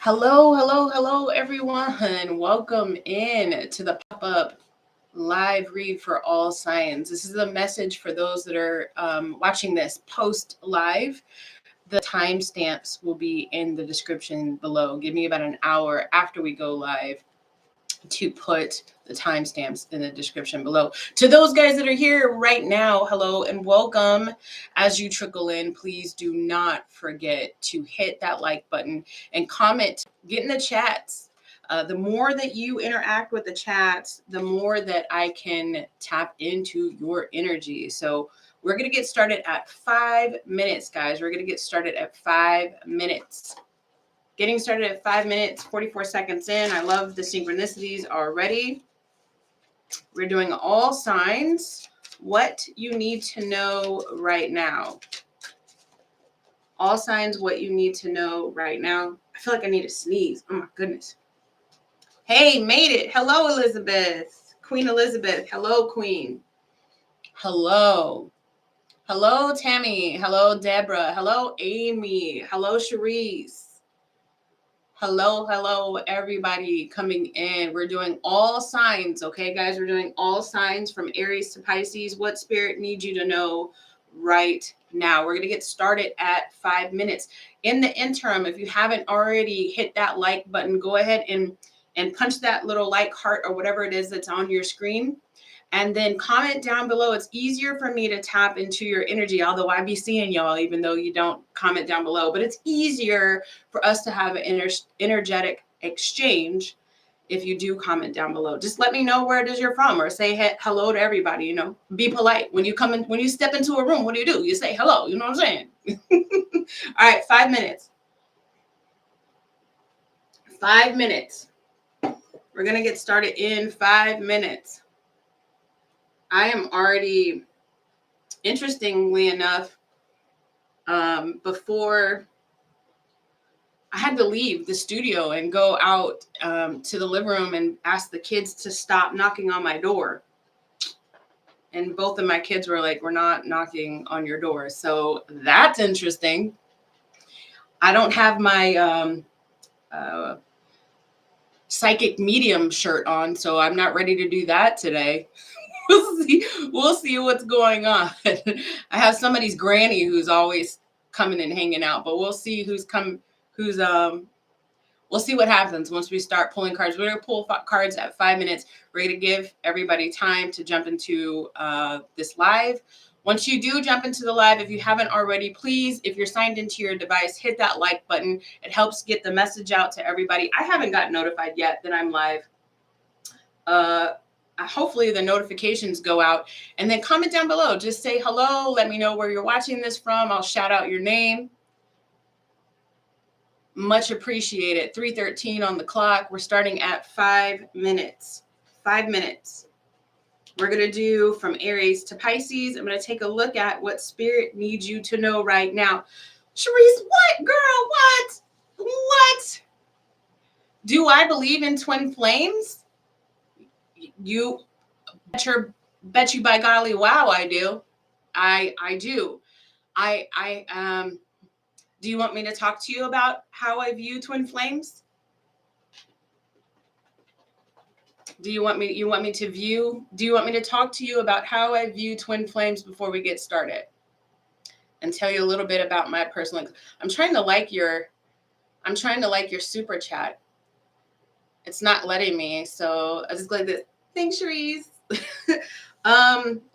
Hello, hello, hello, everyone. Welcome in to the pop-up live read for all signs. This is a message for those that are watching this post live. The timestamps will be in the description below. Give me about an hour after we go live to put the timestamps in the description below. To those guys that are here right now, hello and welcome. As you trickle in, please do not forget to hit that like button and comment, get in the chats. The more that you interact with the chats, the more that I can tap into your energy. So we're going to get started at 5 minutes, guys. We're going to get started at 5 minutes. Getting started at 5 minutes, 44 seconds in. I love the synchronicities already. We're doing all signs. What you need to know right now. All signs, what you need to know right now. I feel like I need to sneeze. Oh my goodness. Hey, made it. Hello, Elizabeth. Queen Elizabeth. Hello, Queen. Hello. Hello, Tammy. Hello, Deborah. Hello, Amy. Hello, Cherise. Hello, everybody coming in. We're doing all signs, okay, guys? We're doing all signs from Aries to Pisces. What spirit needs you to know right now? We're going to get started at 5 minutes. In the interim, if you haven't already hit that like button, go ahead and punch that little like heart or whatever it is that's on your screen. And then comment down below. It's easier for me to tap into your energy, although I be seeing y'all, even though you don't comment down below. But it's easier for us to have an energetic exchange if you do comment down below. Just let me know where it is you're from, or say hello to everybody. You know, be polite when you come in. When you step into a room, what do? You say hello. You know what I'm saying? All right, 5 minutes. 5 minutes. We're gonna get started in 5 minutes. I am already, interestingly enough, before I had to leave the studio and go out to the living room and ask the kids to stop knocking on my door. And both of my kids were like, we're not knocking on your door. So that's interesting. I don't have my psychic medium shirt on, so I'm not ready to do that today. We'll see what's going on. I have somebody's granny who's always coming and hanging out, but we'll see we'll see what happens once we start pulling cards. We're going to pull cards at 5 minutes. We're going to give everybody time to jump into this live. Once you do jump into the live, if you haven't already, please, if you're signed into your device, hit that like button. It helps get the message out to everybody. I haven't got notified yet that I'm live. Hopefully the notifications go out, and then comment down below. Just say hello. Let me know where you're watching this from. I'll shout out your name. Much appreciated. 3:13 on the clock. We're starting at 5 minutes. 5 minutes. We're going to do from Aries to Pisces. I'm going to take a look at what spirit needs you to know right now. Cherise, what, girl? What? Do I believe in twin flames? You bet you by golly, wow, I do. I do. Do you want me to talk to you about how I view twin flames? Do you want me to talk to you about how I view twin flames before we get started? And tell you a little bit about my personal. I'm trying to like your super chat. It's not letting me, so I just like this. Thanks, Cherise.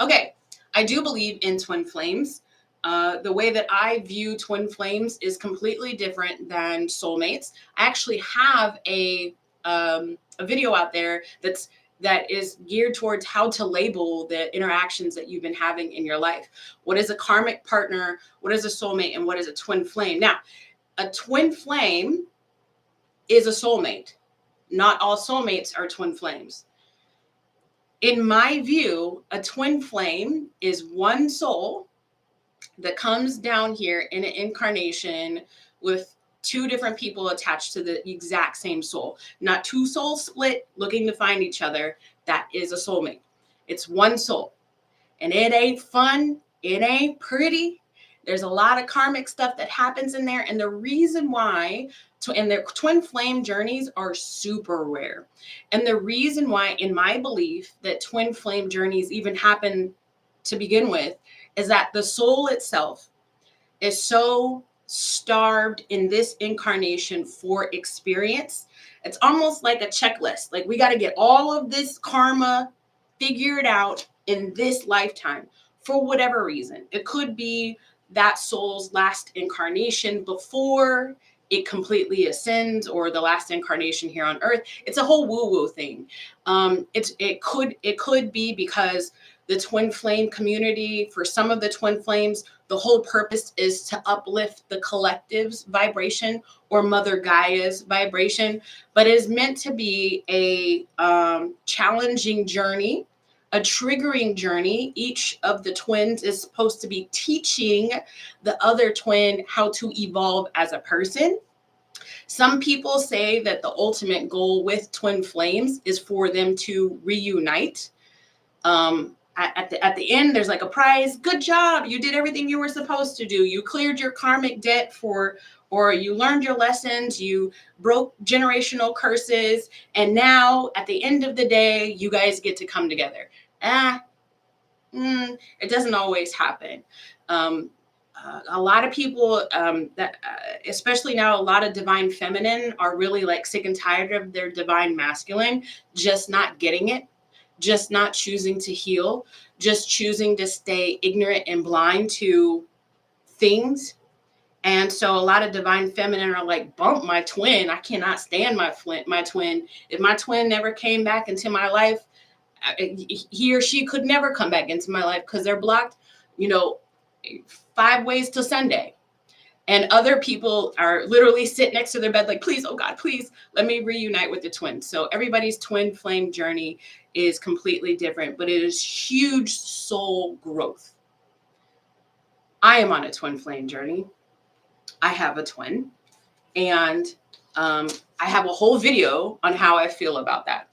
Okay, I do believe in twin flames. The way that I view twin flames is completely different than soulmates. I actually have a video out there that is geared towards how to label the interactions that you've been having in your life. What is a karmic partner? What is a soulmate? And what is a twin flame? Now, a twin flame is a soulmate. Not all soulmates are twin flames. In my view, a twin flame is one soul that comes down here in an incarnation with two different people attached to the exact same soul. Not two souls split looking to find each other. That is a soulmate. It's one soul. And it ain't fun. It ain't pretty. There's a lot of karmic stuff that happens in there. And the reason why, and their twin flame journeys are super rare. And the reason why, in my belief, that twin flame journeys even happen to begin with is that the soul itself is so starved in this incarnation for experience. It's almost like a checklist. Like, we got to get all of this karma figured out in this lifetime for whatever reason. It could be that soul's last incarnation before it completely ascends, or the last incarnation here on earth. It's a whole woo-woo thing. It could be because the twin flame community, for some of the twin flames, the whole purpose is to uplift the collective's vibration or Mother Gaia's vibration, but it is meant to be a challenging journey, a triggering journey. Each of the twins is supposed to be teaching the other twin how to evolve as a person. Some people say that the ultimate goal with twin flames is for them to reunite. At the end, there's like a prize. Good job. You did everything you were supposed to do. You cleared your karmic debt or you learned your lessons. You broke generational curses. And now at the end of the day, you guys get to come together. It doesn't always happen. A lot of people especially now, a lot of divine feminine are really like sick and tired of their divine masculine just not getting it, just not choosing to heal, just choosing to stay ignorant and blind to things. And so a lot of divine feminine are like, bump my twin. I cannot stand my twin. If my twin never came back into my life, he or she could never come back into my life because they're blocked, 5 ways to Sunday. And other people are literally sit next to their bed like, please, oh God, please let me reunite with the twin. So everybody's twin flame journey is completely different, but it is huge soul growth. I am on a twin flame journey. I have a twin, and I have a whole video on how I feel about that.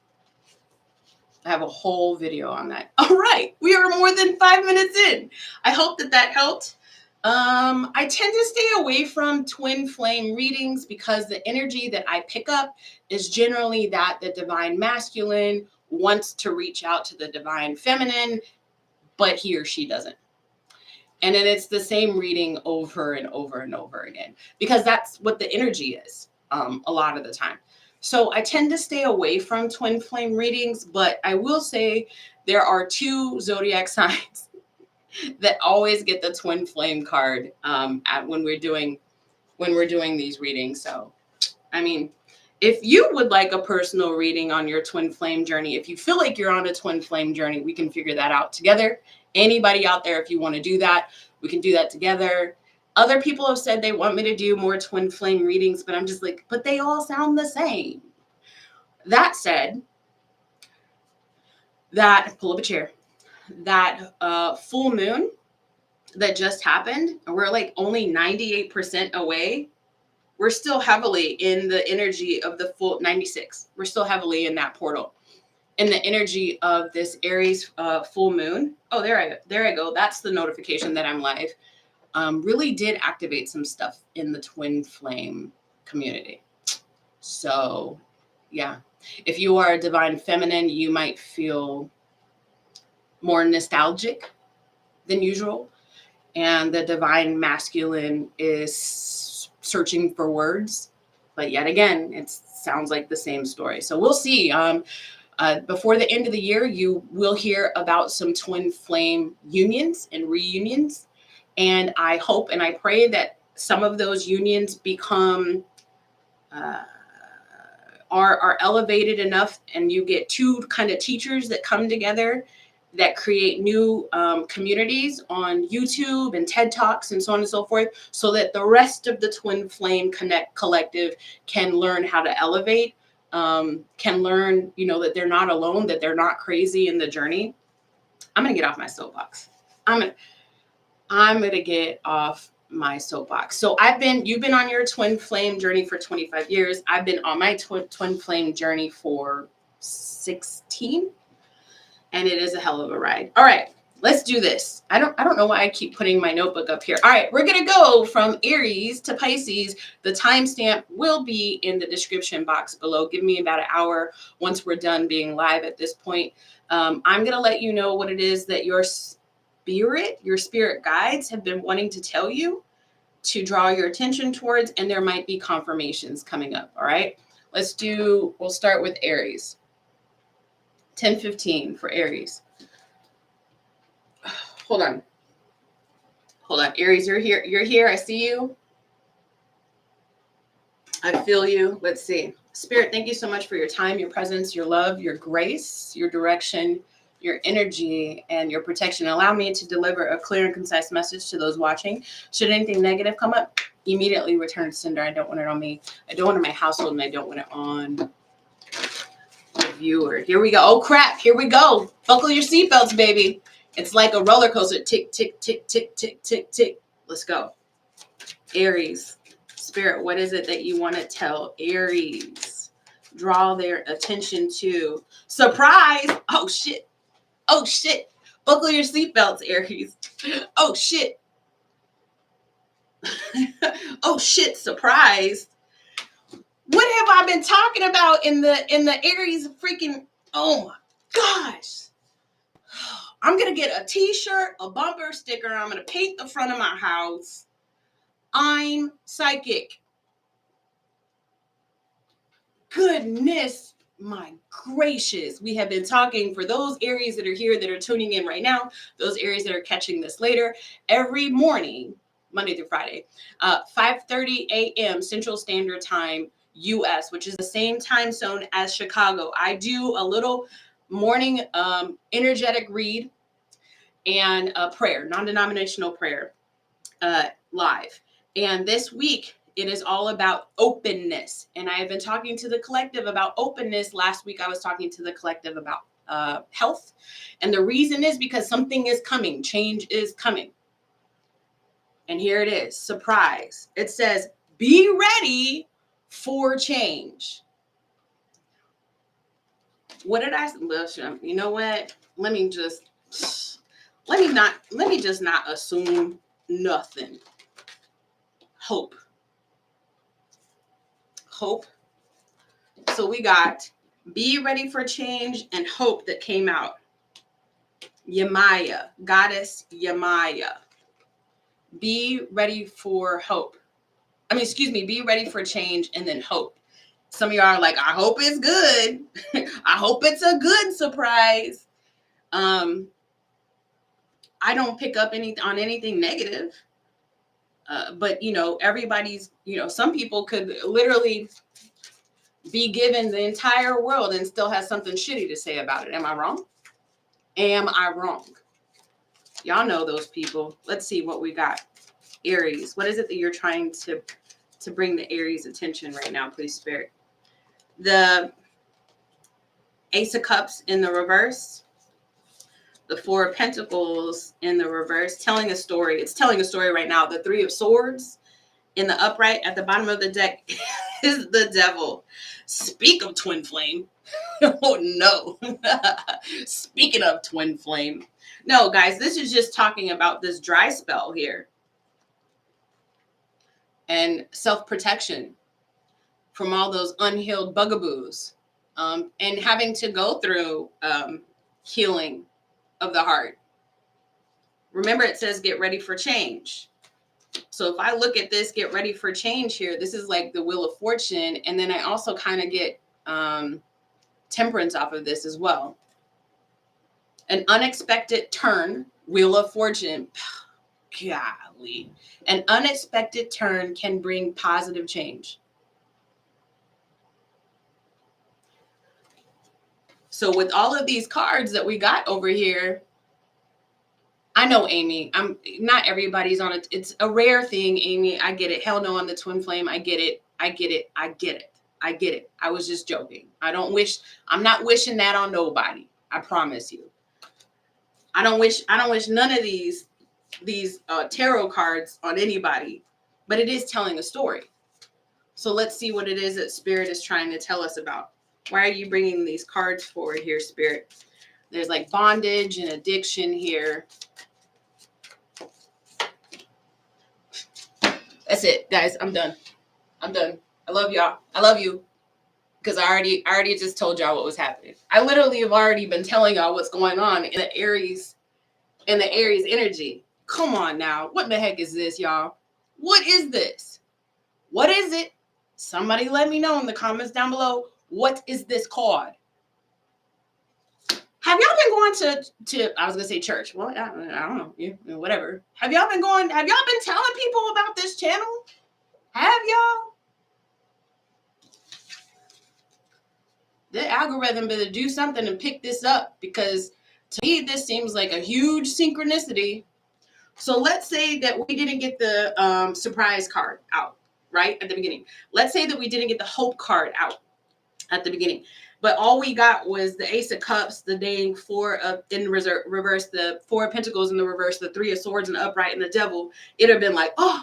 I have a whole video on that. All right, we are more than 5 minutes in. I hope that helped. I tend to stay away from twin flame readings because the energy that I pick up is generally that the divine masculine wants to reach out to the divine feminine, but he or she doesn't. And then it's the same reading over and over and over again, because that's what the energy is a lot of the time. So I tend to stay away from twin flame readings, but I will say there are 2 zodiac signs that always get the twin flame card when we're doing these readings. So, I mean, if you would like a personal reading on your twin flame journey, if you feel like you're on a twin flame journey, we can figure that out together. Anybody out there, if you want to do that, we can do that together. Other people have said they want me to do more twin flame readings, but I'm just like, but they all sound the same. That said, pull up a chair. That full moon that just happened, we're like only 98% away. We're still heavily in the energy of the full 96. We're still heavily in that portal, in the energy of this Aries full moon. Oh, there I go. That's the notification that I'm live. Really did activate some stuff in the twin flame community. So, yeah, if you are a divine feminine, you might feel more nostalgic than usual, and the divine masculine is searching for words, but yet again, it sounds like the same story. So we'll see. Before the end of the year, you will hear about some twin flame unions and reunions, and I hope and I pray that some of those unions become are elevated enough, and you get 2 kind of teachers that come together that create new communities on YouTube and TED Talks and so on and so forth, so that the rest of the Twin Flame Collective can learn how to elevate, can learn, that they're not alone, that they're not crazy in the journey. I'm going to get off my soapbox. I'm going to get off my soapbox. So you've been on your twin flame journey for 25 years. I've been on my twin flame journey for 16. And it is a hell of a ride. All right, Let's do this. I don't know why I keep putting my notebook up here. All right, we're going to go from Aries to Pisces. The timestamp will be in the description box below. Give me about an hour once we're done being live at this point. I'm going to let you know what it is that your spirit guides have been wanting to tell you to draw your attention towards, and there might be confirmations coming up. All right, we'll start with Aries. 10:15 for Aries. Hold on. Aries, you're here. I see you. I feel you. Let's see. Spirit, thank you so much for your time, your presence, your love, your grace, your direction, your energy, and your protection. Allow me to deliver a clear and concise message to those watching. Should anything negative come up, immediately return to sender. I don't want it on me. I don't want it in my household, and I don't want it on the viewer. Here we go. Oh, crap. Here we go. Buckle your seatbelts, baby. It's like a roller coaster. Tick, tick, tick, tick, tick, tick, tick. Let's go. Aries. Spirit, what is it that you want to tell Aries? Draw their attention to. Surprise! Oh, shit. Oh, shit. Buckle your seatbelts, Aries. Oh, shit. Oh, shit. Surprise. What have I been talking about in the Aries freaking... Oh, my gosh. I'm going to get a t-shirt, a bumper sticker. I'm going to paint the front of my house. I'm psychic. Goodness, my gracious. We have been talking for those Aries that are here that are tuning in right now, those Aries that are catching this later, every morning, Monday through Friday, 5:30 a.m. Central Standard Time, U.S., which is the same time zone as Chicago. I do a little morning energetic read and a prayer, non-denominational prayer, live. And this week, it is all about openness. And I have been talking to the collective about openness. Last week, I was talking to the collective about health. And the reason is because something is coming. Change is coming. And here it is. Surprise. It says, be ready for change. What did I say? You know what? Let me just not assume nothing. Hope. So we got be ready for change and hope that came out. Yemaya, goddess Yemaya. Be ready for hope. Be ready for change and then hope. Some of y'all are like, I hope it's good. I hope it's a good surprise. I don't pick up on anything negative. But, everybody's, some people could literally be given the entire world and still has something shitty to say about it. Am I wrong? Am I wrong? Y'all know those people. Let's see what we got. Aries. What is it that you're trying to bring the Aries attention right now, please, Spirit? The Ace of Cups in the reverse. The Four of Pentacles in the reverse. Telling a story. It's telling a story right now. The Three of Swords in the upright at the bottom of the deck is the devil. Speak of twin flame. Oh, no. Speaking of twin flame. No, guys, this is just talking about this dry spell here. And self-protection from all those unhealed bugaboos. And having to go through healing of the heart. Remember, it says get ready for change. So if I look at this, get ready for change here, this is like the Wheel of Fortune. And then I also kind of get temperance off of this as well. An unexpected turn, Wheel of Fortune. Golly. An unexpected turn can bring positive change. So with all of these cards that we got over here, I know, Amy, not everybody's on it. It's a rare thing, Amy. I get it. Hell no, I'm the twin flame. I get it. I was just joking. I'm not wishing that on nobody. I promise you. I don't wish none of these tarot cards on anybody, but it is telling a story. So let's see what it is that Spirit is trying to tell us about. Why are you bringing these cards forward here, Spirit? There's like bondage and addiction here. That's it, guys. I'm done. I love y'all. I love you. Because I already just told y'all what was happening. I literally have already been telling y'all what's going on in the Aries energy. Come on now. What the heck is this, y'all? What is this? What is it? Somebody let me know in the comments down below. What is this called? Have y'all been going to I was gonna say church. Well, I don't know. Yeah, whatever. Have y'all been telling people about this channel? Have y'all? The algorithm better do something and pick this up, because to me this seems like a huge synchronicity. So let's say that we didn't get the surprise card out right at the beginning. Let's say that we didn't get the hope card out at the beginning, but all we got was the Ace of Cups, the Dang, Four of in reverse, the Four of Pentacles in the reverse, the Three of Swords in the upright, and the Devil. It'd have been like, oh.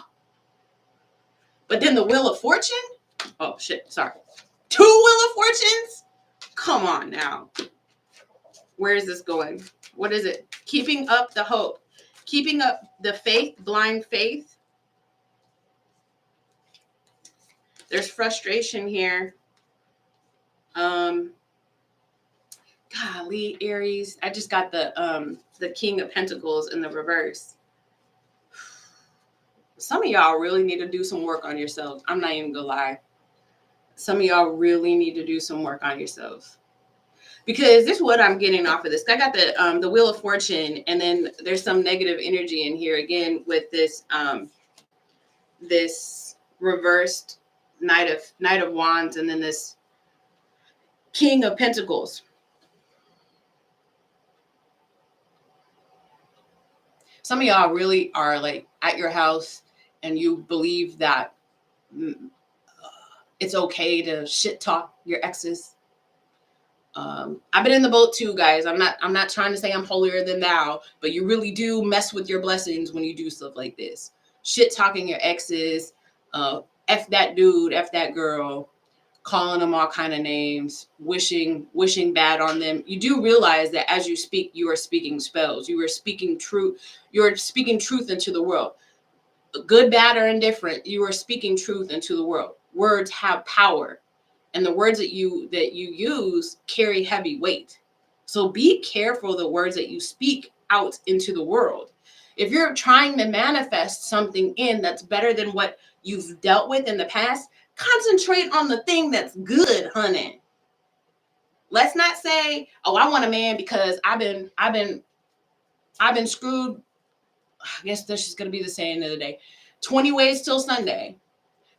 But then the Wheel of Fortune. Oh shit! Sorry, two Wheel of Fortunes. Come on now. Where is this going? What is it? Keeping up the hope. Keeping up the faith, blind faith. There's frustration here. Golly, Aries. I just got the King of Pentacles in the reverse. Some of y'all really need to do some work on yourselves. I'm not even gonna lie. Some of y'all really need to do some work on yourselves. Because this is what I'm getting off of this. I got the Wheel of Fortune, and then there's some negative energy in here again with this this reversed Knight of Wands, and then this King of Pentacles. Some of y'all really are like at your house and you believe that it's okay to shit talk your exes. I've been in the boat too, guys. I'm not trying to say I'm holier than thou, but you really do mess with your blessings when you do stuff like this. Shit talking your exes, F that dude, F that girl, calling them all kind of names, wishing bad on them. You do realize that as you speak, you are speaking spells. You are speaking truth. You're speaking truth into the world. Good, bad, or indifferent, you are speaking truth into the world. Words have power. And the words that you use carry heavy weight. So be careful the words that you speak out into the world. If you're trying to manifest something in that's better than what you've dealt with in the past, concentrate on the thing that's good, honey. Let's not say, "Oh, I want a man because I've been screwed." I guess this is gonna be the saying of the day: 20 ways till Sunday.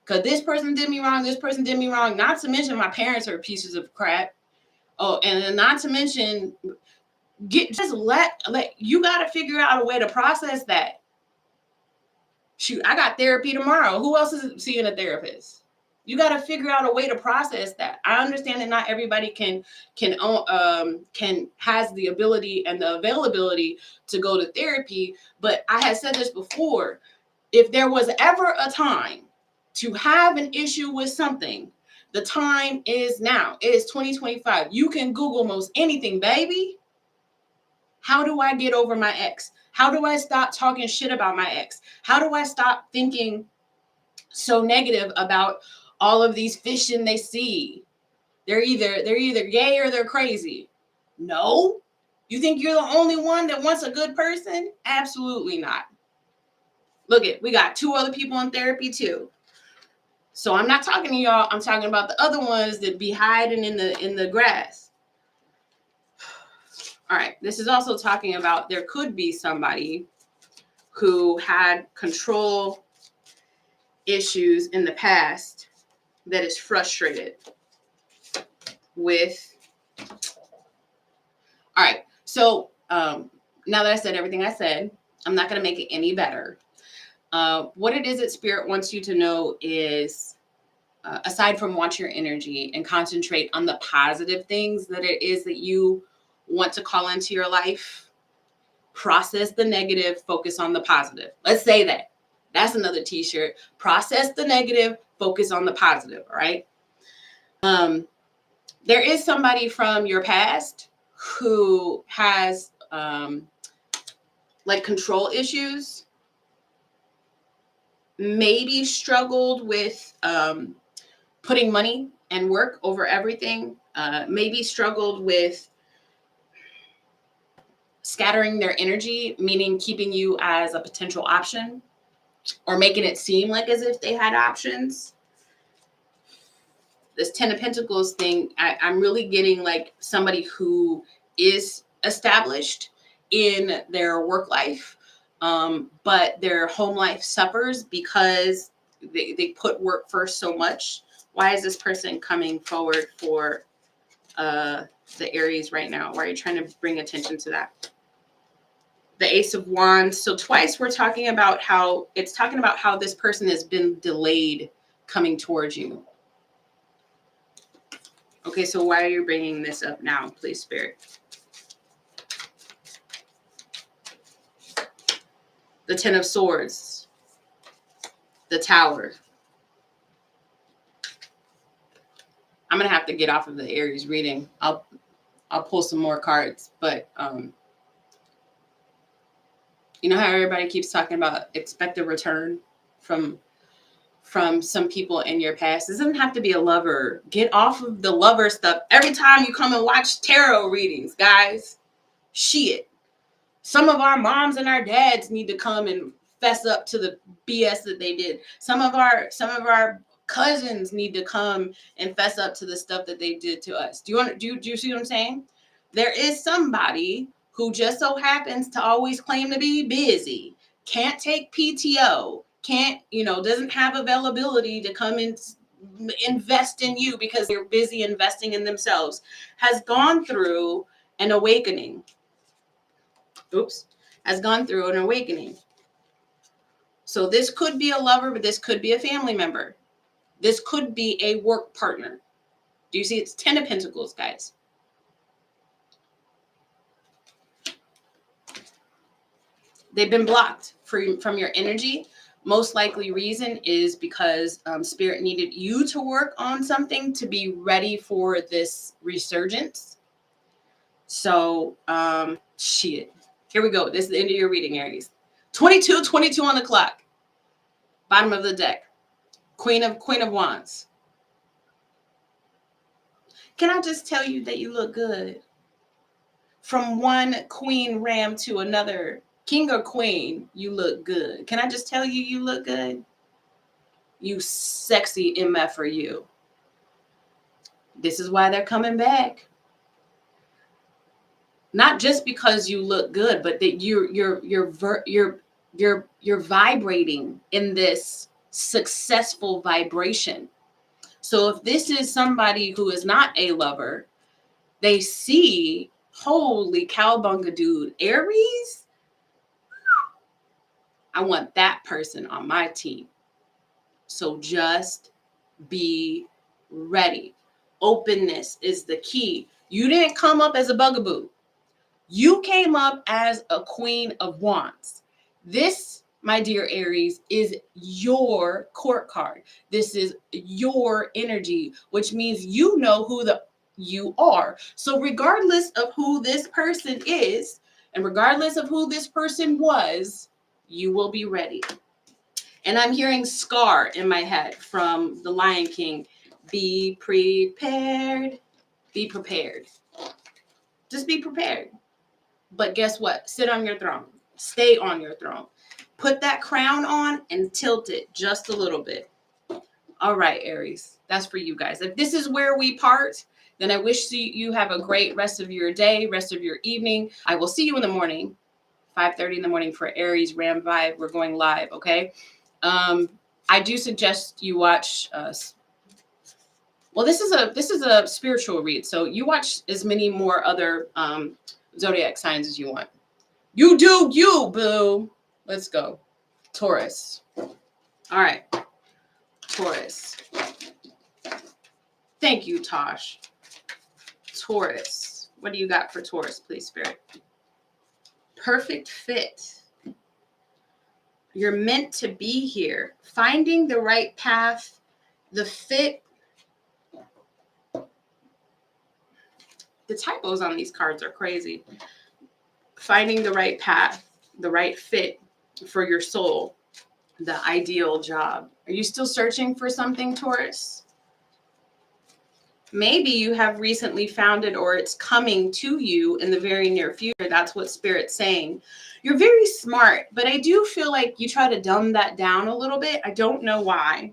Because this person did me wrong, this person did me wrong. Not to mention my parents are pieces of crap. Oh, and not to mention, let you got to figure out a way to process that. Shoot, I got therapy tomorrow. Who else is seeing a therapist? You got to figure out a way to process that. I understand that not everybody can has the ability and the availability to go to therapy. But I had said this before. If there was ever a time to have an issue with something, the time is now. It is 2025. You can Google most anything, baby. How do I get over my ex? How do I stop talking shit about my ex? How do I stop thinking so negative about all of these fish in they see? They're either gay or they're crazy. No. You think you're the only one that wants a good person? Absolutely not. Look it, we got 2 other people in therapy too. So I'm not talking to y'all. I'm talking about the other ones that be hiding in the grass. All right. This is also talking about there could be somebody who had control issues in the past that is frustrated with. All right. So now that I said everything I said, I'm not going to make it any better. What it is that Spirit wants you to know is, aside from watch your energy and concentrate on the positive things that it is that you want to call into your life, process the negative, focus on the positive. Let's say that. That's another t-shirt. Process the negative, focus on the positive, all right? There is somebody from your past who has like control issues, maybe struggled with putting money and work over everything, maybe struggled with scattering their energy, meaning keeping you as a potential option or making it seem like as if they had options. This 10 of Pentacles thing, I'm really getting like somebody who is established in their work life, but their home life suffers because they put work first so much. Why is this person coming forward for the Aries right now? Why are you trying to bring attention to that? The Ace of Wands. So twice we're talking about how this person has been delayed coming towards you. Okay, so why are you bringing this up now, please, Spirit? The 10 of Swords. The Tower. I'm going to have to get off of the Aries reading. I'll pull some more cards, but you know how everybody keeps talking about expect a return from some people in your past? It doesn't have to be a lover. Get off of the lover stuff every time you come and watch tarot readings, guys. Shit. Some of our moms and our dads need to come and fess up to the BS that they did. Some of our cousins need to come and fess up to the stuff that they did to us. Do you see what I'm saying? There is somebody who just so happens to always claim to be busy, can't take PTO, doesn't have availability to come and invest in you because they're busy investing in themselves, has gone through an awakening. Has gone through an awakening. So this could be a lover, but this could be a family member. This could be a work partner. Do you see? It's 10 of Pentacles, guys. They've been blocked from your energy. Most likely reason is because Spirit needed you to work on something to be ready for this resurgence. So, shit. Here we go. This is the end of your reading, Aries. 22 on the clock. Bottom of the deck. Queen of Wands. Can I just tell you that you look good? From one queen ram to another king or queen, you look good. Can I just tell you you look good? You sexy MF for you. This is why they're coming back. Not just because you look good, but that you're vibrating in this successful vibration. So if this is somebody who is not a lover, they see, holy cowbunga dude, Aries, I want that person on my team. So just be ready. Openness is the key. You didn't come up as a bugaboo. You came up as a Queen of Wands. This, my dear Aries, is your court card. This is your energy, which means you know who you are. So regardless of who this person is, and regardless of who this person was, you will be ready. And I'm hearing Scar in my head from The Lion King. Be prepared. Be prepared. Just be prepared. But guess what? Sit on your throne. Stay on your throne. Put that crown on and tilt it just a little bit. All right, Aries. That's for you guys. If this is where we part, then I wish you have a great rest of your day, rest of your evening. I will see you in the morning, 5:30 in the morning for Aries Ram Vibe. We're going live, okay? I do suggest you watch well, this is a spiritual read, so you watch as many more other zodiac signs as you want. You do you, boo. Let's go. Taurus. All right. Taurus. Thank you, Tosh. Taurus. What do you got for Taurus, please, Spirit? Perfect fit. You're meant to be here. Finding the right path, the fit. The typos on these cards are crazy. Finding the right path, the right fit for your soul, the ideal job. Are you still searching for something, Taurus? Maybe you have recently found it, or it's coming to you in the very near future. That's what Spirit's saying. You're very smart, but I do feel like you try to dumb that down a little bit. I don't know why.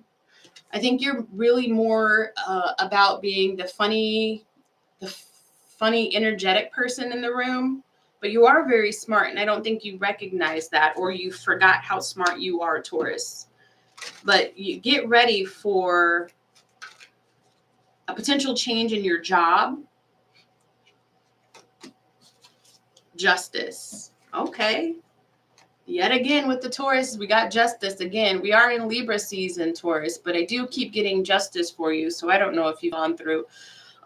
I think you're really more about being the funny, energetic person in the room. But you are very smart, and I don't think you recognize that, or you forgot how smart you are, Taurus. But you get ready for a potential change in your job. Justice. Okay. Yet again with the Taurus, we got justice again. We are in Libra season, Taurus, but I do keep getting justice for you. So I don't know if you've gone through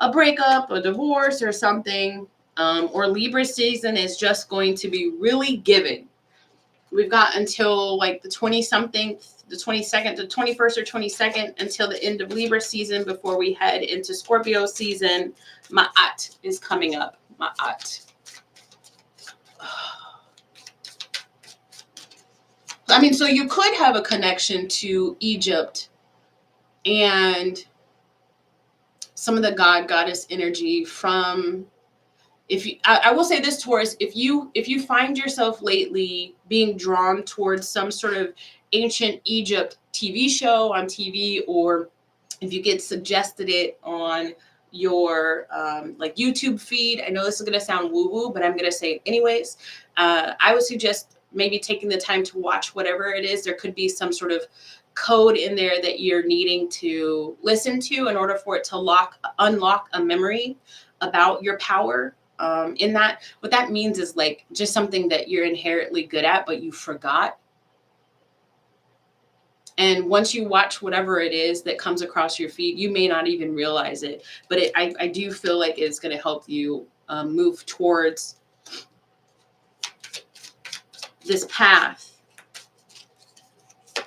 a breakup, a divorce, or something. Or Libra season is just going to be really giving. We've got until like the 20-something, the 22nd, the 21st or 22nd, until the end of Libra season before we head into Scorpio season. Ma'at is coming up. Ma'at. I mean, so you could have a connection to Egypt and some of the goddess energy from, if you, I will say this, Taurus, if you find yourself lately being drawn towards some sort of ancient Egypt TV show on TV, or if you get suggested it on your like YouTube feed, I know this is going to sound woo-woo, but I'm going to say it anyways. I would suggest maybe taking the time to watch whatever it is. There could be some sort of code in there that you're needing to listen to in order for it to unlock a memory about your power. In that, what that means is like just something that you're inherently good at, but you forgot. And once you watch whatever it is that comes across your feed, you may not even realize it. But I do feel like it's going to help you move towards this path.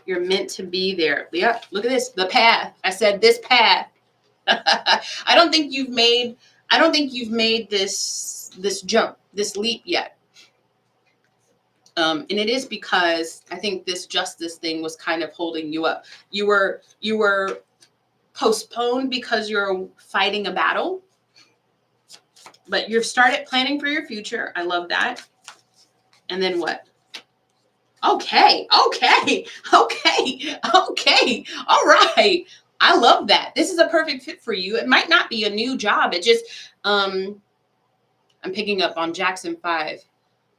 You're meant to be there. Yeah, look at this. The path. I said this path. I don't think you've made this jump, this leap yet. And it is because I think this justice thing was kind of holding you up. You were postponed because you're fighting a battle, but you've started planning for your future. I love that. And then what? Okay. All right. I love that. This is a perfect fit for you. It might not be a new job. It just, I'm picking up on Jackson 5.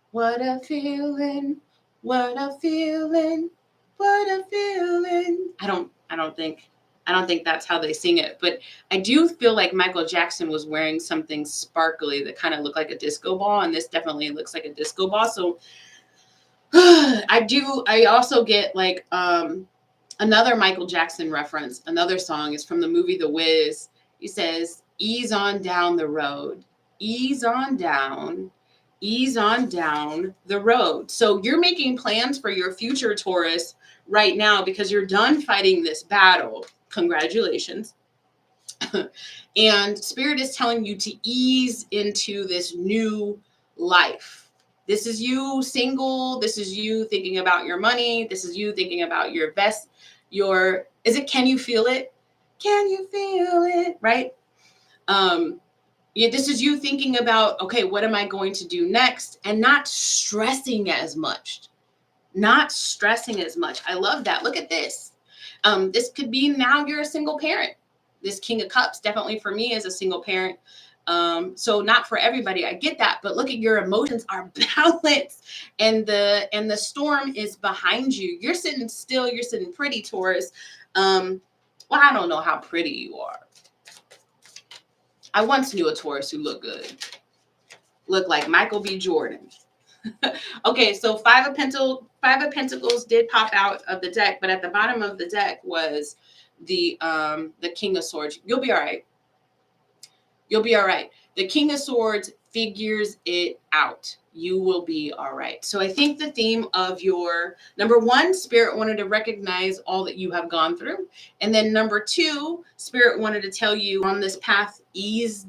What a feeling, what a feeling, what a feeling. I don't think that's how they sing it, but I do feel like Michael Jackson was wearing something sparkly that kind of looked like a disco ball, and this definitely looks like a disco ball. So I also get like another Michael Jackson reference. Another song is from the movie The Wiz. He says, ease on down the road, ease on down the road. So you're making plans for your future, Taurus, right now, because you're done fighting this battle. Congratulations. And Spirit is telling you to ease into this new life. This is you single. This is you thinking about your money. This is you thinking about your best, can you feel it? Can you feel it? Right? This is you thinking about, okay, what am I going to do next? And not stressing as much. I love that. Look at this. This could be now you're a single parent. This King of Cups, definitely for me as a single parent. So not for everybody, I get that, but look at your emotions are balanced, and the storm is behind you. You're sitting still, you're sitting pretty, Taurus. Well, I don't know how pretty you are. I once knew a Taurus who looked good. Looked like Michael B. Jordan. Okay, so Five of Pentacles did pop out of the deck, but at the bottom of the deck was the King of Swords. You'll be all right. You'll be all right. The King of Swords figures it out. You will be all right. So I think the theme of your number one, Spirit wanted to recognize all that you have gone through. And then number two, Spirit wanted to tell you on this path, ease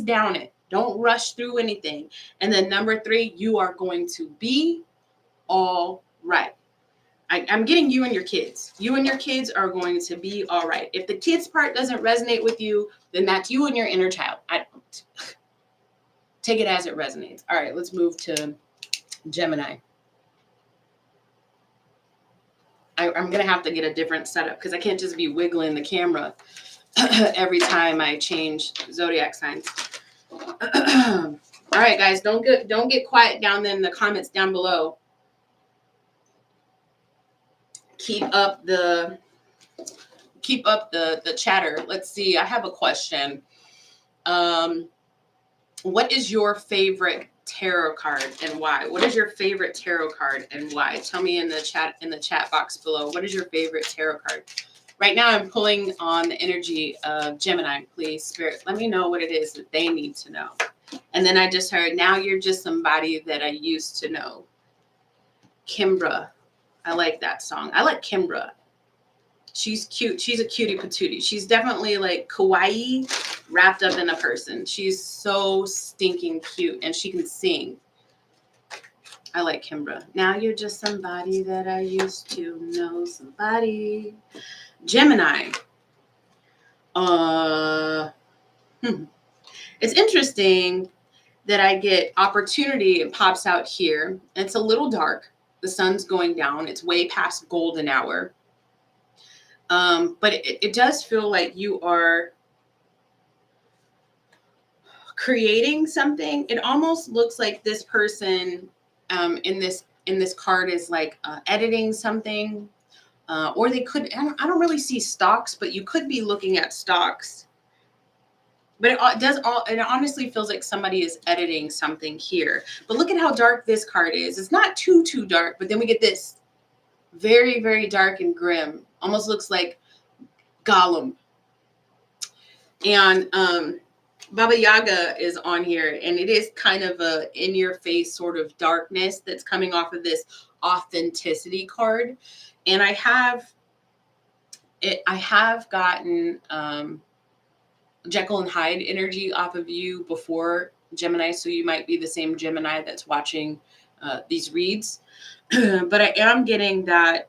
down it. Don't rush through anything. And then number 3, you are going to be all right. I'm getting you and your kids. You and your kids are going to be all right. If the kids part doesn't resonate with you, then that's you and your inner child. I don't. Take it as it resonates. All right, let's move to Gemini. I'm going to have to get a different setup because I can't just be wiggling the camera every time I change zodiac signs. All right, guys, don't get quiet down in the comments down below. Keep up the chatter. Let's see. I have a question. What is your favorite tarot card and why? What is your favorite tarot card and why? Tell me in the chat box below. What is your favorite tarot card? Right now I'm pulling on the energy of Gemini. Please, Spirit, let me know what it is that they need to know. And then I just heard, now you're just somebody that I used to know. Kimbra. I like that song. I like Kimbra. She's cute. She's a cutie patootie. She's definitely like kawaii wrapped up in a person. She's so stinking cute and she can sing. I like Kimbra. Now you're just somebody that I used to know. Somebody. Gemini. It's interesting that I get opportunity. It pops out here. It's a little dark. The sun's going down. It's way past golden hour. But it does feel like you are creating something. It almost looks like this person in this card is like editing something, or they could. I don't really see stocks, but you could be looking at stocks. But it honestly feels like somebody is editing something here. But look at how dark this card is. It's not too dark, but then we get this very, very dark and grim. Almost looks like Gollum. And Baba Yaga is on here, and it is kind of a in-your-face sort of darkness that's coming off of this authenticity card. And I have gotten Jekyll and Hyde energy off of you before, Gemini, so you might be the same Gemini that's watching these reads. But I am getting that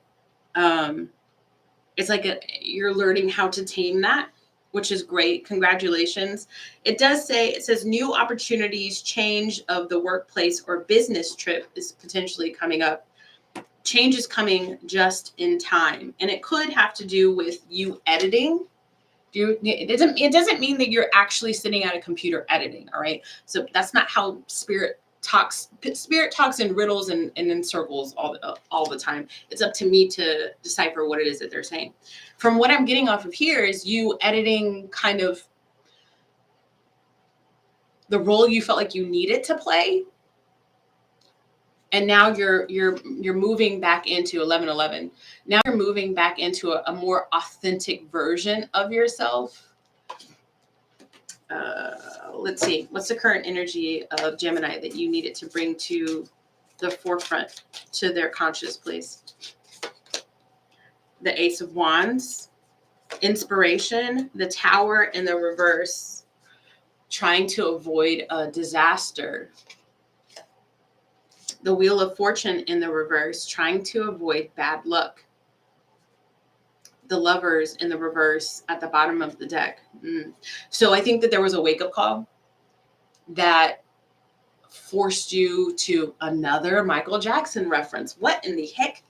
it's like you're learning how to tame that, which is great. Congratulations. It says new opportunities, change of the workplace or business trip is potentially coming up. Change is coming just in time. And it could have to do with you editing. It doesn't mean that you're actually sitting at a computer editing. All right. So that's not how Spirit talks. Spirit talks in riddles and in circles all the time. It's up to me to decipher what it is that they're saying. From what I'm getting off of here is you editing kind of the role you felt like you needed to play. And now you're moving back into 11:11. Now you're moving back into a more authentic version of yourself. Let's see. What's the current energy of Gemini that you needed to bring to the forefront, to their conscious place? The Ace of Wands, inspiration, the Tower in the reverse, trying to avoid a disaster. The Wheel of Fortune in the reverse, trying to avoid bad luck. The Lovers in the reverse at the bottom of the deck. So I think that there was a wake-up call that forced you to another Michael Jackson reference. What in the heck?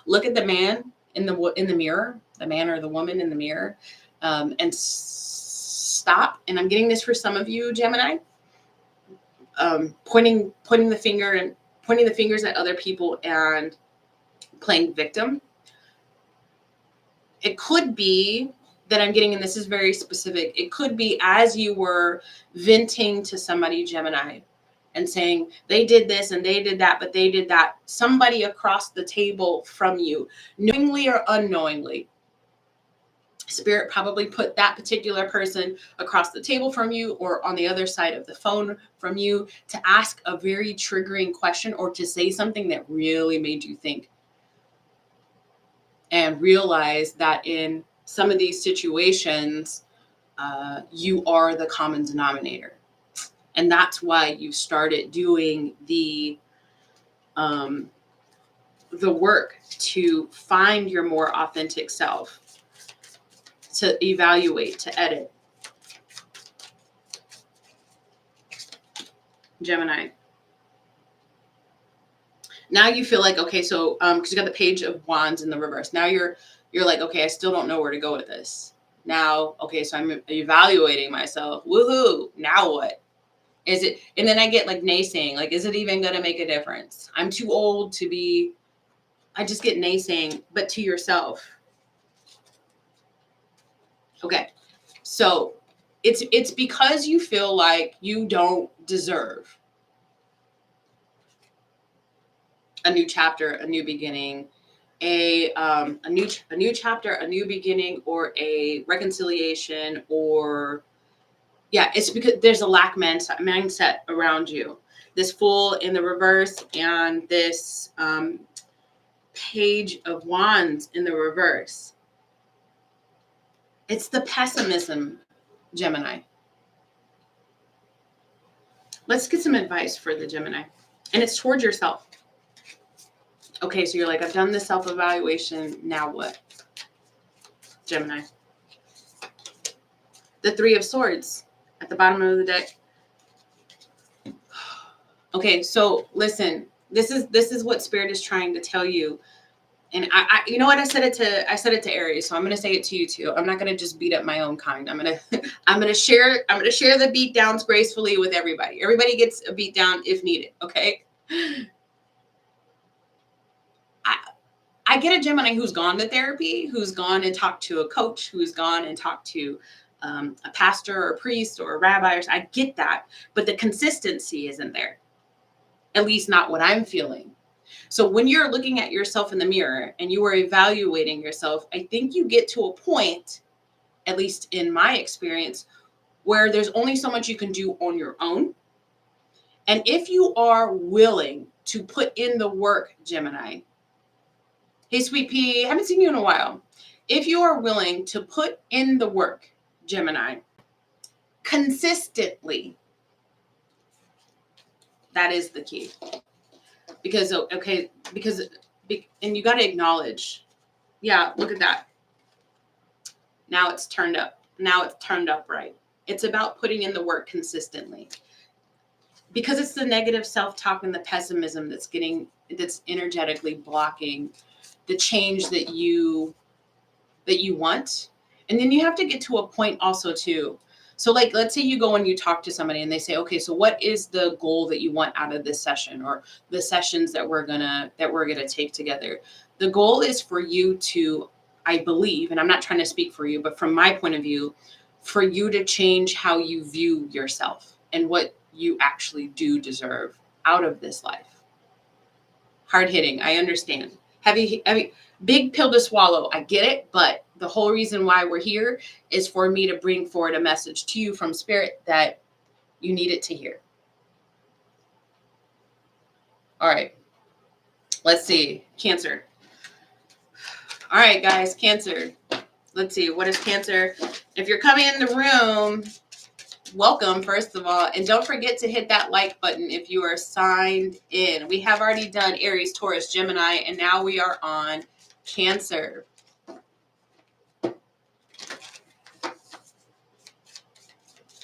Look at the man in the mirror, the man or the woman in the mirror, and stop. And I'm getting this for some of you, Gemini. Pointing the fingers at other people and playing victim. It could be that I'm getting, and this is very specific, it could be as you were venting to somebody, Gemini, and saying they did this and they did that, but they did that. Somebody across the table from you, knowingly or unknowingly, Spirit probably put that particular person across the table from you or on the other side of the phone from you to ask a very triggering question or to say something that really made you think and realize that in some of these situations, you are the common denominator. And that's why you started doing the work to find your more authentic self, to evaluate, to edit. Gemini. Now you feel like, okay, so because you got the Page of Wands in the reverse. Now you're like, okay, I still don't know where to go with this. Now, okay, so I'm evaluating myself. Woohoo! Now what? Is it? And then I get like naysaying, like, is it even going to make a difference? I'm too old to be. I just get naysaying, but to yourself. Okay, so it's because you feel like you don't deserve a new chapter, a new beginning, a new chapter, a new beginning, or a reconciliation, or yeah, it's because there's a lack mindset around you. This Fool in the reverse and this Page of Wands in the reverse. It's the pessimism, Gemini. Let's get some advice for the Gemini. And it's towards yourself. Okay, so you're like, I've done the self-evaluation. Now what? Gemini. The Three of Swords at the bottom of the deck. Okay, so listen, this is what Spirit is trying to tell you. And I you know what, I said it to Aries, so I'm gonna say it to you too. I'm not gonna just beat up my own kind. I'm gonna share the beat downs gracefully with everybody. Everybody gets a beat down if needed. Okay. I get a Gemini who's gone to therapy, who's gone and talked to a coach, who's gone and talked to a pastor or a priest or a rabbi. I get that, but the consistency isn't there. At least not what I'm feeling. So when you're looking at yourself in the mirror and you are evaluating yourself, I think you get to a point, at least in my experience, where there's only so much you can do on your own. And if you are willing to put in the work, Gemini, hey, sweet pea, haven't seen you in a while. If you are willing to put in the work, Gemini, consistently, that is the key. Because, okay, and you got to acknowledge, yeah, look at that. Now it's turned up. Now it's turned up right. It's about putting in the work consistently. Because it's the negative self-talk and the pessimism that's energetically blocking the change that you want. And then you have to get to a point also too. So like, let's say you go and you talk to somebody and they say, okay, so what is the goal that you want out of this session or the sessions that we're gonna take together? The goal is for you to, I believe, and I'm not trying to speak for you, but from my point of view, for you to change how you view yourself and what you actually do deserve out of this life. Hard hitting, I understand. Heavy, big pill to swallow. I get it, but the whole reason why we're here is for me to bring forward a message to you from Spirit that you needed to hear. All right. Let's see. Cancer. All right, guys. Cancer. Let's see. What is Cancer? If you're coming in the room, welcome, first of all. And don't forget to hit that like button if you are signed in. We have already done Aries, Taurus, Gemini, and now we are on Cancer.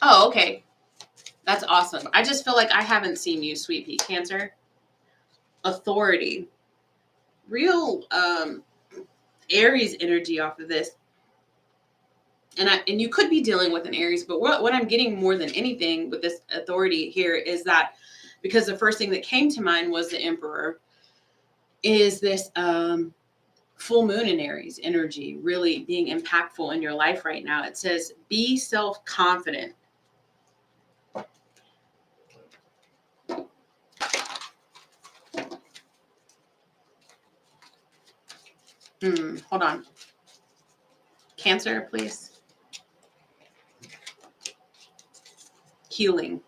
Oh, okay. That's awesome. I just feel like I haven't seen you, sweet pea. Cancer. Authority. Real Aries energy off of this. And you could be dealing with an Aries, but what I'm getting more than anything with this authority here is that, because the first thing that came to mind was the Emperor, is this full moon in Aries energy really being impactful in your life right now. It says, be self-confident. Hold on. Cancer, please. Healing.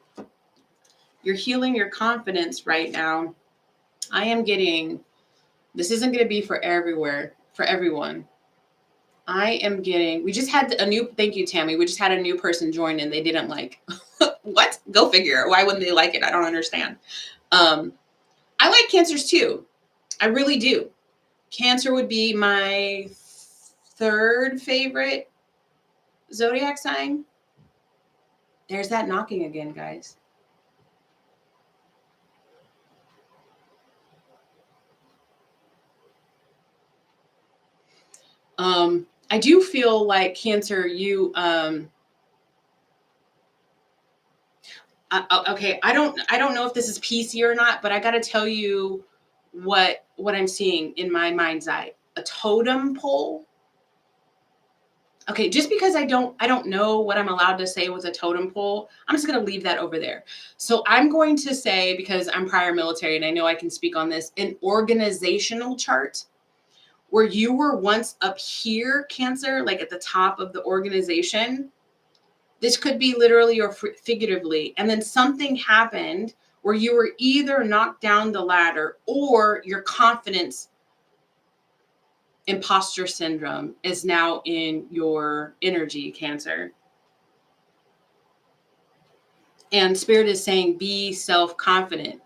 You're healing your confidence right now. I am getting, this isn't going to be for everyone. I am getting, we just had a new, thank you, Tammy. We just had a new person join and they didn't like What? Go figure. Why wouldn't they like it? I don't understand. I like Cancers too. I really do. Cancer would be my third favorite zodiac sign. There's that knocking again, guys. I do feel like Cancer, you okay, I don't know if this is PC or not, but I got to tell you what I'm seeing in my mind's eye. A totem pole. Okay, just because I don't know what I'm allowed to say with a totem pole, I'm just going to leave that over there. So I'm going to say, because I'm prior military and I know I can speak on this, an organizational chart where you were once up here, Cancer, like at the top of the organization. This could be literally or figuratively. And then something happened where you were either knocked down the ladder or your confidence imposter syndrome is now in your energy, Cancer. And Spirit is saying, be self-confident.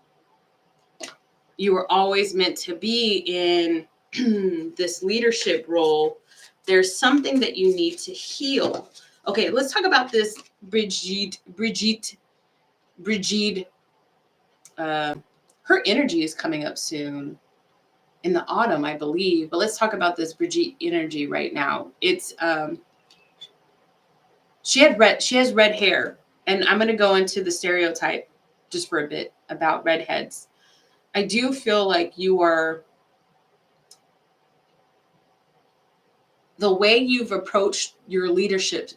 You were always meant to be in this leadership role. There's something that you need to heal. Okay, let's talk about this Brigitte. Her energy is coming up soon in the autumn, I believe. But let's talk about this Brigitte energy right now. It's she has red hair, and I'm going to go into the stereotype just for a bit about redheads. I do feel like you are, the way you've approached your leadership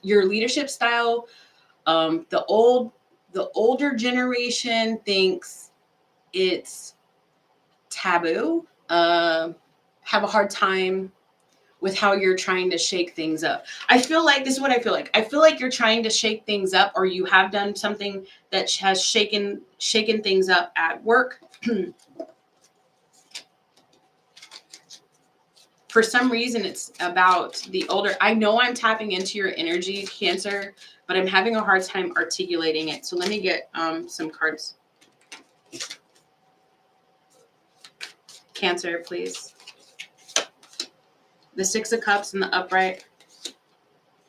style. The older generation thinks it's taboo. Have a hard time with how you're trying to shake things up. I feel like this is what I feel like. I feel like you're trying to shake things up, or you have done something that has shaken things up at work. For some reason, it's about the older. I know I'm tapping into your energy, Cancer, but I'm having a hard time articulating it. So let me get some cards. Cancer, please. The Six of Cups in the upright.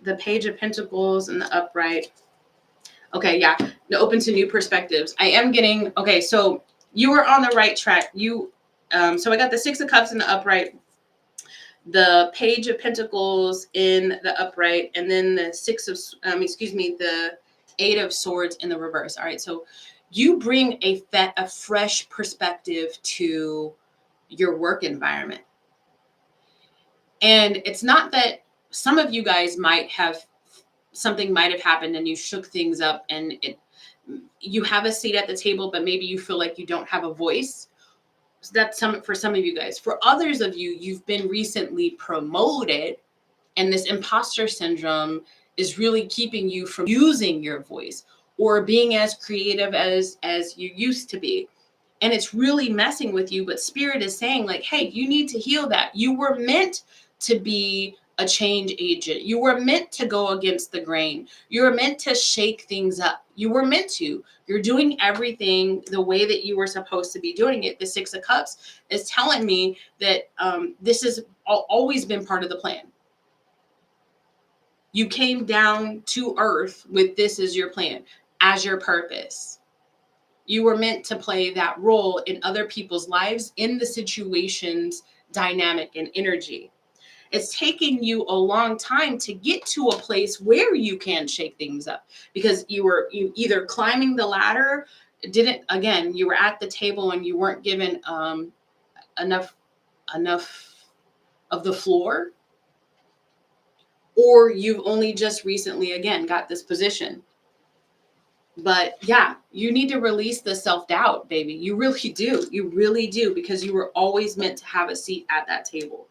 The Page of Pentacles in the upright. Okay, yeah. Open to new perspectives. I am getting, okay, so you were on the right track. So I got the Six of Cups in the upright, the Page of Pentacles in the upright, and then the the Eight of Swords in the reverse. All right, so you bring a fresh perspective to your work environment. And it's not that some of you guys something might have happened and you shook things up, and you have a seat at the table, but maybe you feel like you don't have a voice. So that's for some of you guys. For others of you, you've been recently promoted, and this imposter syndrome is really keeping you from using your voice or being as creative as you used to be. And it's really messing with you, but Spirit is saying, like, hey, you need to heal that. You were meant to be a change agent. You were meant to go against the grain. You were meant to shake things up. You were meant to. You're doing everything the way that you were supposed to be doing it. The Six of Cups is telling me that this has always been part of the plan. You came down to earth with this as your plan, as your purpose. You were meant to play that role in other people's lives, in the situation's dynamic and energy. It's taken you a long time to get to a place where you can shake things up, because you either climbing the ladder, you were at the table and you weren't given enough of the floor, or you've only just recently, again, got this position. But yeah, you need to release the self-doubt, baby. You really do. You really do, because you were always meant to have a seat at that table.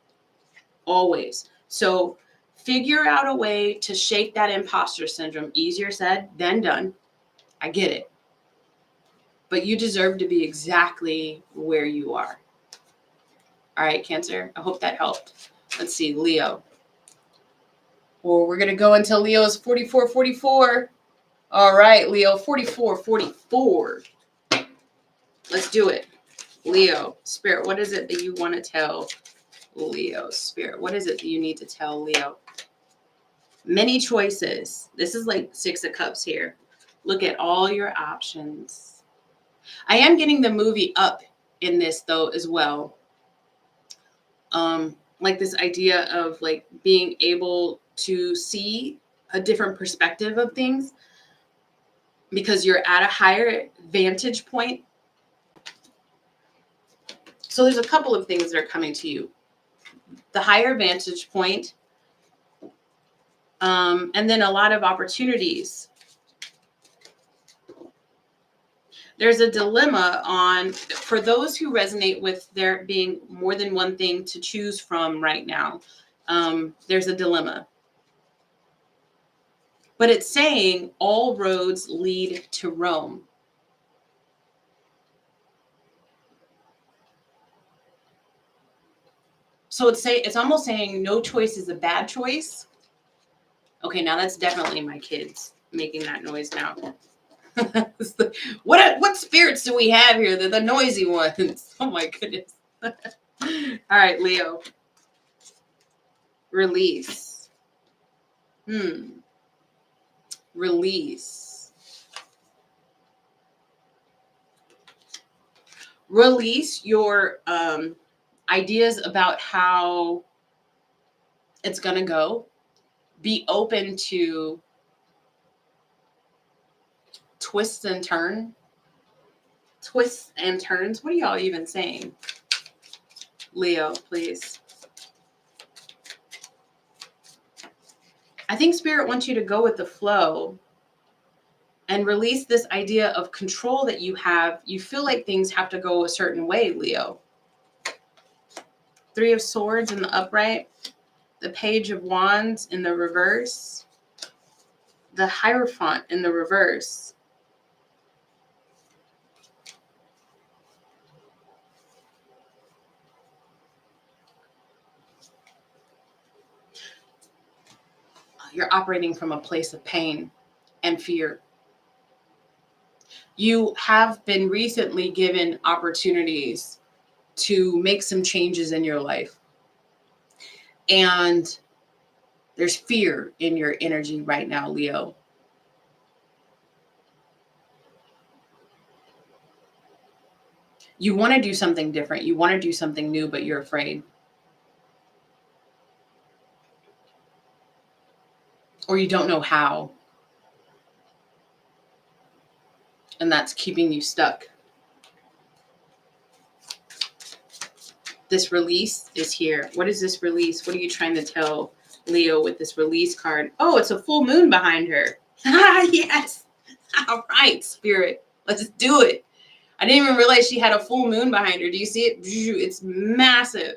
Always. So figure out a way to shake that imposter syndrome. Easier said than done. I get it. But you deserve to be exactly where you are. All right, Cancer. I hope that helped. Let's see, Leo. Well, we're going to go until Leo's 4444. All right, Leo, 44. Let's do it. Leo, Spirit, what is it that you want to tell Leo? Spirit, what is it that you need to tell Leo? Many choices. This is like 6 of Cups here. Look at all your options. I am getting the movie Up in this though as well. Like this idea of like being able to see a different perspective of things because you're at a higher vantage point. So there's a couple of things that are coming to you. The higher vantage point, and then a lot of opportunities. There's a dilemma on, for those who resonate with there being more than one thing to choose from right now, there's a dilemma. But it's saying all roads lead to Rome. So it's almost saying no choice is a bad choice. Okay, now that's definitely my kids making that noise now. What spirits do we have here? They're the noisy ones. Oh my goodness. All right, Leo. Release. Release. Release your ideas about how it's going to go. Be open to twists and turns. What are y'all even saying? Leo, please. I think Spirit wants you to go with the flow and release this idea of control that you have. You feel like things have to go a certain way, Leo. 3 of Swords in the upright, the Page of Wands in the reverse, the Hierophant in the reverse. You're operating from a place of pain and fear. You have been recently given opportunities to make some changes in your life. And there's fear in your energy right now, Leo. You want to do something different. You want to do something new, but you're afraid. Or you don't know how. And that's keeping you stuck. This release is here. What is this release? What are you trying to tell Leo with this release card? Oh, it's a full moon behind her. Yes. All right, Spirit. Let's do it. I didn't even realize she had a full moon behind her. Do you see it? It's massive.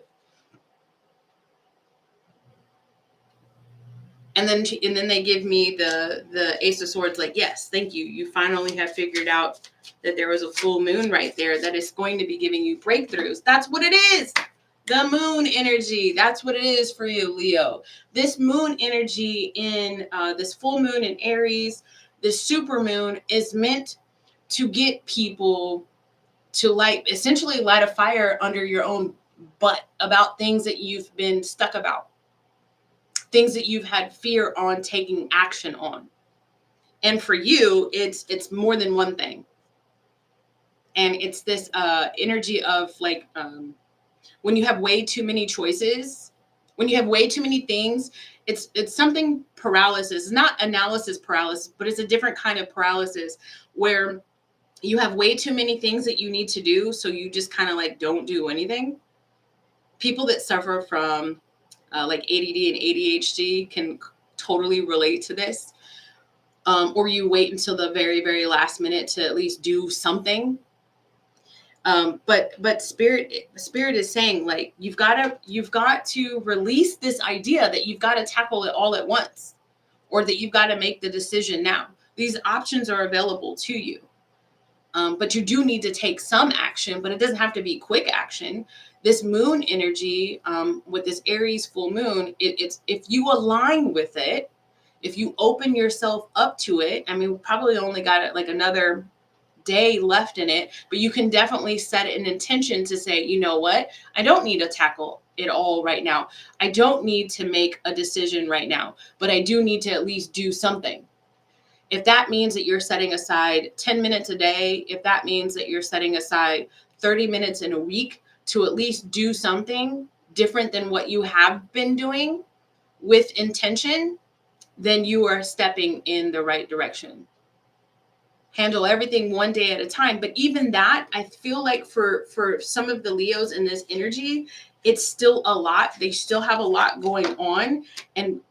And then they give me the Ace of Swords, like, yes, thank you. You finally have figured out that there was a full moon right there that is going to be giving you breakthroughs. That's what it is. The moon energy. That's what it is for you, Leo. This moon energy in this full moon in Aries, this super moon is meant to get people to essentially light a fire under your own butt about things that you've been stuck about. Things that you've had fear on taking action on. And for you, it's more than one thing. And it's this energy of like, when you have way too many choices, when you have way too many things, it's something paralysis. It's not analysis paralysis, but it's a different kind of paralysis where you have way too many things that you need to do. So you just kind of like don't do anything. People that suffer from like ADD and ADHD can totally relate to this. Or you wait until the very, very last minute to at least do something. But spirit is saying like, you've got to release this idea that you've got to tackle it all at once, or that you've got to make the decision now. These options are available to you. But you do need to take some action, but it doesn't have to be quick action. This moon energy, with this Aries full moon, it's if you align with it If you open yourself up to it, I mean, we probably only got like another day left in it, but you can definitely set an intention to say, you know what, I don't need to tackle it all right now. I don't need to make a decision right now, but I do need to at least do something. If that means that you're setting aside 10 minutes a day, if that means that you're setting aside 30 minutes in a week to at least do something different than what you have been doing with intention, then you are stepping in the right direction. Handle everything one day at a time. But even that, I feel like for some of the Leos in this energy, it's still a lot. They still have a lot going on, and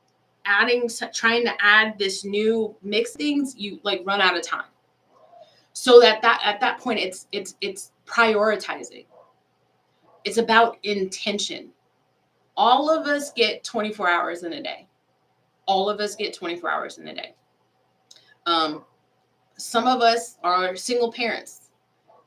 trying to add this new mix things, you like run out of time. So that at that point, it's prioritizing. It's about intention. All of us get 24 hours in a day. All of us get 24 hours in a day. Some of us are single parents,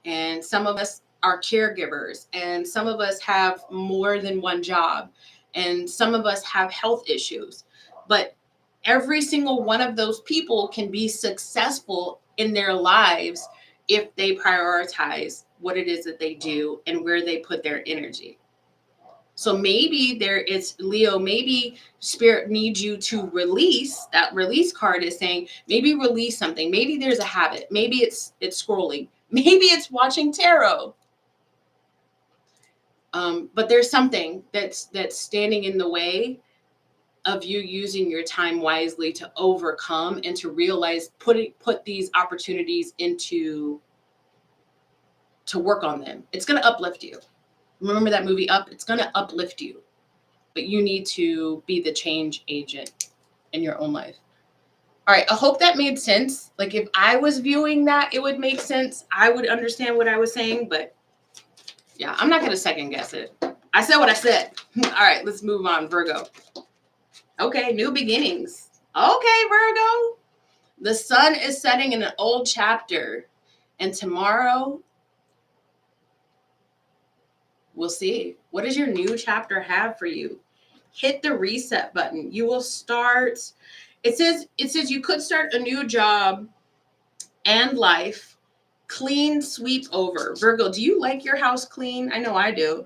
and some of us are caregivers, and some of us have more than one job, and some of us have health issues. But every single one of those people can be successful in their lives if they prioritize what it is that they do and where they put their energy. So maybe it's Leo, maybe spirit needs you to release. That release card is saying, maybe release something. Maybe there's a habit. Maybe it's scrolling. Maybe it's watching tarot. But there's something that's standing in the way of you using your time wisely to overcome and to realize, put these opportunities to work on them. It's going to uplift you. Remember that movie Up? It's going to uplift you, but you need to be the change agent in your own life. All right. I hope that made sense. Like if I was viewing that, it would make sense. I would understand what I was saying, but yeah, I'm not going to second guess it. I said what I said. All right, let's move on. Virgo. Okay. New beginnings. Okay, Virgo. The sun is setting in an old chapter, and tomorrow we'll see. What does your new chapter have for you? Hit the reset button. You will start. It says you could start a new job and life. Clean sweep over. Virgo, do you like your house clean? I know I do.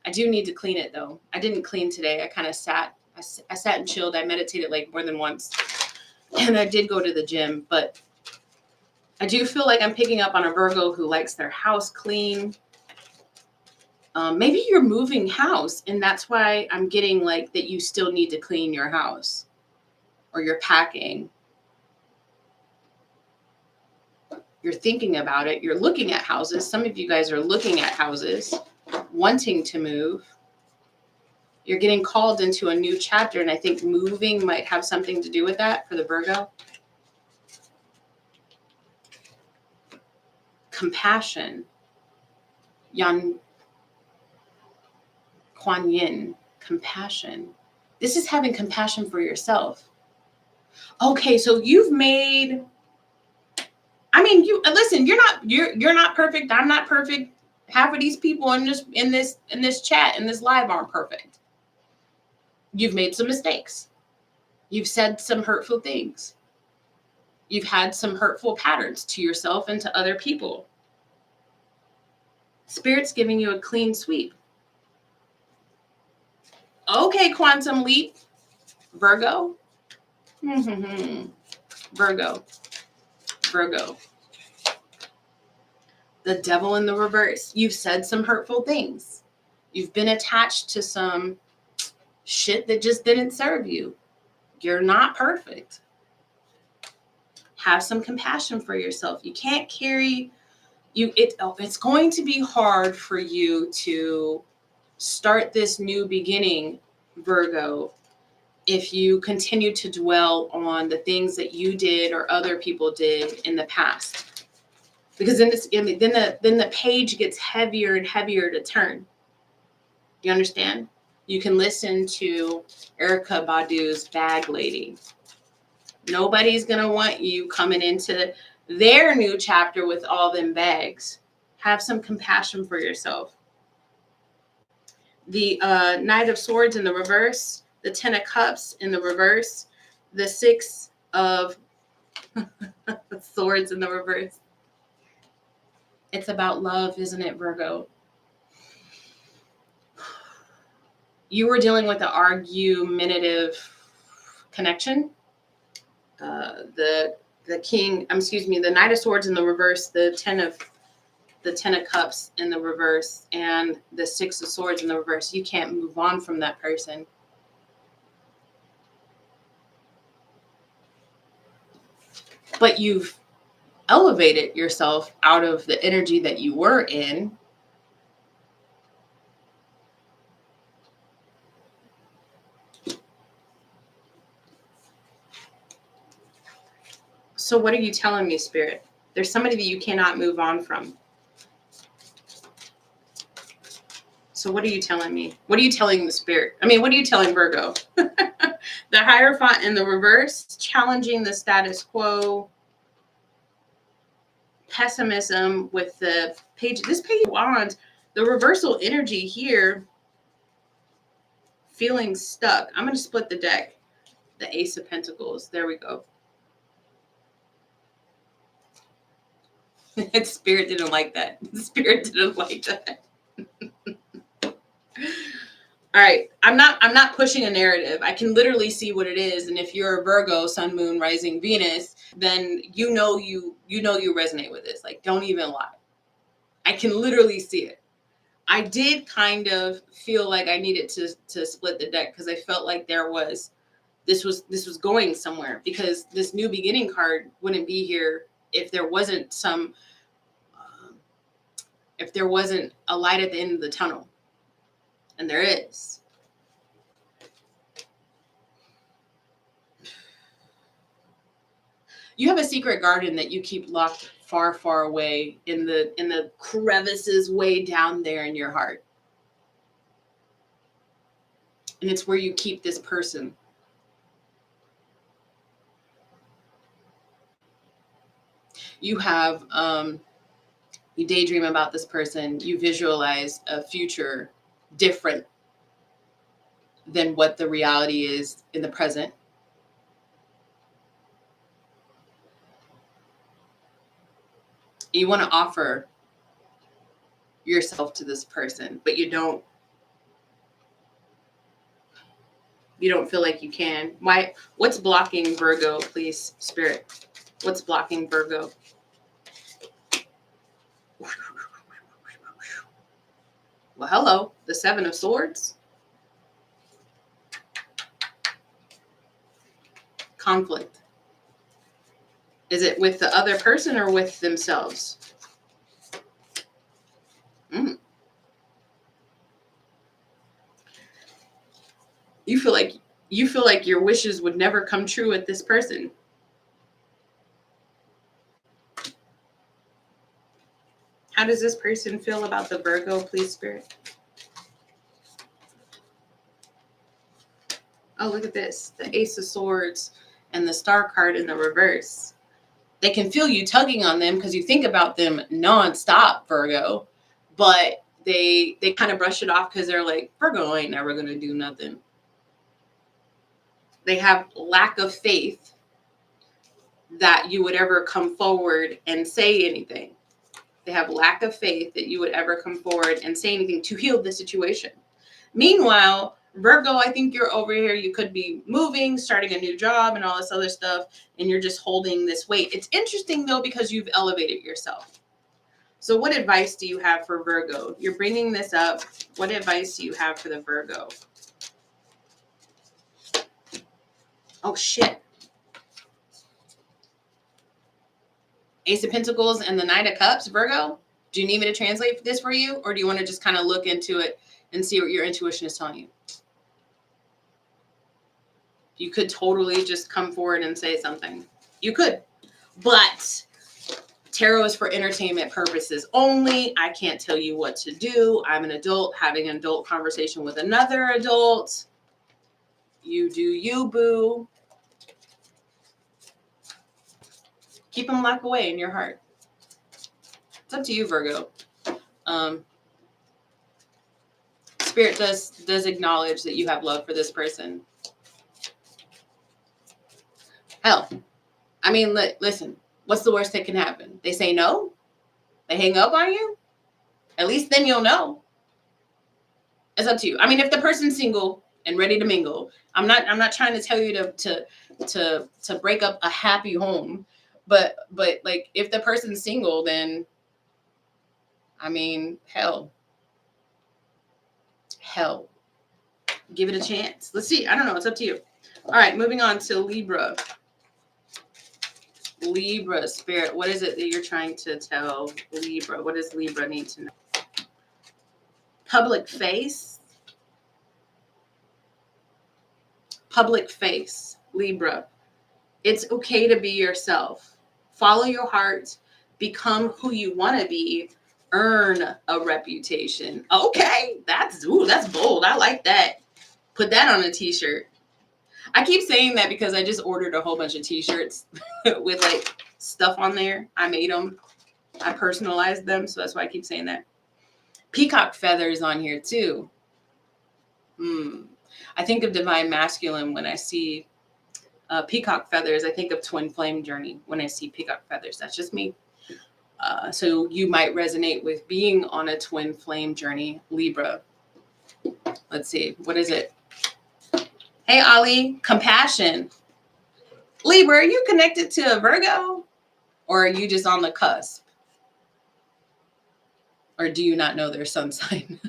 I do need to clean it though. I didn't clean today. I kind of sat. I sat and chilled. I meditated like more than once. And I did go to the gym, but I do feel like I'm picking up on a Virgo who likes their house clean. Maybe you're moving house, and that's why I'm getting like that you still need to clean your house, or you're packing. You're thinking about it. You're looking at houses. Some of you guys are looking at houses, wanting to move. You're getting called into a new chapter, and I think moving might have something to do with that for the Virgo. Compassion. Kuan Yin, compassion. This is having compassion for yourself. Okay, so you've made, I mean, listen, you're not perfect. I'm not perfect. Half of these people in this chat, in this live aren't perfect. You've made some mistakes. You've said some hurtful things. You've had some hurtful patterns to yourself and to other people. Spirit's giving you a clean sweep. Okay, quantum leap, Virgo. Virgo. The devil in the reverse. You've said some hurtful things. You've been attached to some shit that just didn't serve you. You're not perfect. Have some compassion for yourself. You can't carry it's going to be hard for you to start this new beginning, Virgo, if you continue to dwell on the things that you did or other people did in the past. Because then the page gets heavier and heavier to turn. You understand? You can listen to Erykah Badu's Bag Lady. Nobody's going to want you coming into their new chapter with all them bags. Have some compassion for yourself. The Knight of Swords in the reverse, the Ten of Cups in the reverse, the Six of Swords in the reverse. It's about love, isn't it, Virgo? You were dealing with an argumentative connection. The King, the Knight of Swords in the reverse, the Ten of Cups in the reverse, and the Six of Swords in the reverse. You can't move on from that person. But you've elevated yourself out of the energy that you were in. So what are you telling me, Spirit? There's somebody that you cannot move on from. So what are you telling me? What are you telling the Spirit? I mean, what are you telling Virgo? The Hierophant in the reverse, challenging the status quo. Pessimism with the page. This Page of Wands, the reversal energy here. Feeling stuck. I'm going to split the deck. The Ace of Pentacles. There we go. Spirit didn't like that. Spirit didn't like that. All right. I'm not pushing a narrative. I can literally see what it is. And if you're a Virgo, Sun, Moon, Rising, Venus, then you resonate with this. Like, don't even lie. I can literally see it. I did kind of feel like I needed to split the deck because I felt like this was going somewhere, because this New Beginning card wouldn't be here if there wasn't a light at the end of the tunnel. And there is. You have a secret garden that you keep locked far, far away in the crevices way down there in your heart. And it's where you keep this person. You have, you daydream about this person. You visualize a future different than what the reality is in the present. You want to offer yourself to this person, but you don't feel like you can. Why? What's blocking Virgo, please, Spirit? What's blocking Virgo? Well, hello, the Seven of Swords. Conflict. Is it with the other person or with themselves? You feel like your wishes would never come true with this person. How does this person feel about the Virgo, please, Spirit? Oh, look at this. The Ace of Swords and the Star card in the reverse. They can feel you tugging on them because you think about them nonstop, Virgo. But they kind of brush it off because they're like, Virgo ain't never going to do nothing. They have lack of faith that you would ever come forward and say anything. They have lack of faith that you would ever come forward and say anything to heal the situation. Meanwhile, Virgo, I think you're over here. You could be moving, starting a new job and all this other stuff, and you're just holding this weight. It's interesting, though, because you've elevated yourself. So what advice do you have for Virgo? You're bringing this up. What advice do you have for the Virgo? Oh, shit. Ace of Pentacles and the Knight of Cups, Virgo. Do you need me to translate this for you? Or do you want to just kind of look into it and see what your intuition is telling you? You could totally just come forward and say something. You could. But tarot is for entertainment purposes only. I can't tell you what to do. I'm an adult having an adult conversation with another adult. You do you, boo. Keep them locked away in your heart. It's up to you, Virgo. Spirit does acknowledge that you have love for this person. Hell, I mean, listen, what's the worst that can happen? They say no? They hang up on you? At least then you'll know. It's up to you. I mean, if the person's single and ready to mingle, I'm not trying to tell you to break up a happy home, but like if the person's single, then I mean, hell, give it a chance. Let's see. I don't know. It's up to you. All right, moving on to Libra. Libra spirit. What is it that you're trying to tell Libra? What does Libra need to know? Public face. Public face, Libra. It's okay to be yourself. Follow your heart. Become who you want to be. Earn a reputation. Okay, that's bold. I like that. Put that on a t-shirt. I keep saying that because I just ordered a whole bunch of t-shirts with like stuff on there. I made them. I personalized them, so that's why I keep saying that. Peacock feathers on here too. I think of divine masculine when I see peacock feathers. I think of twin flame journey when I see peacock feathers. That's just me. So you might resonate with being on a twin flame journey, Libra. Let's see. What is it? Hey, Ali. Compassion. Libra, are you connected to a Virgo? Or are you just on the cusp? Or do you not know their sun sign?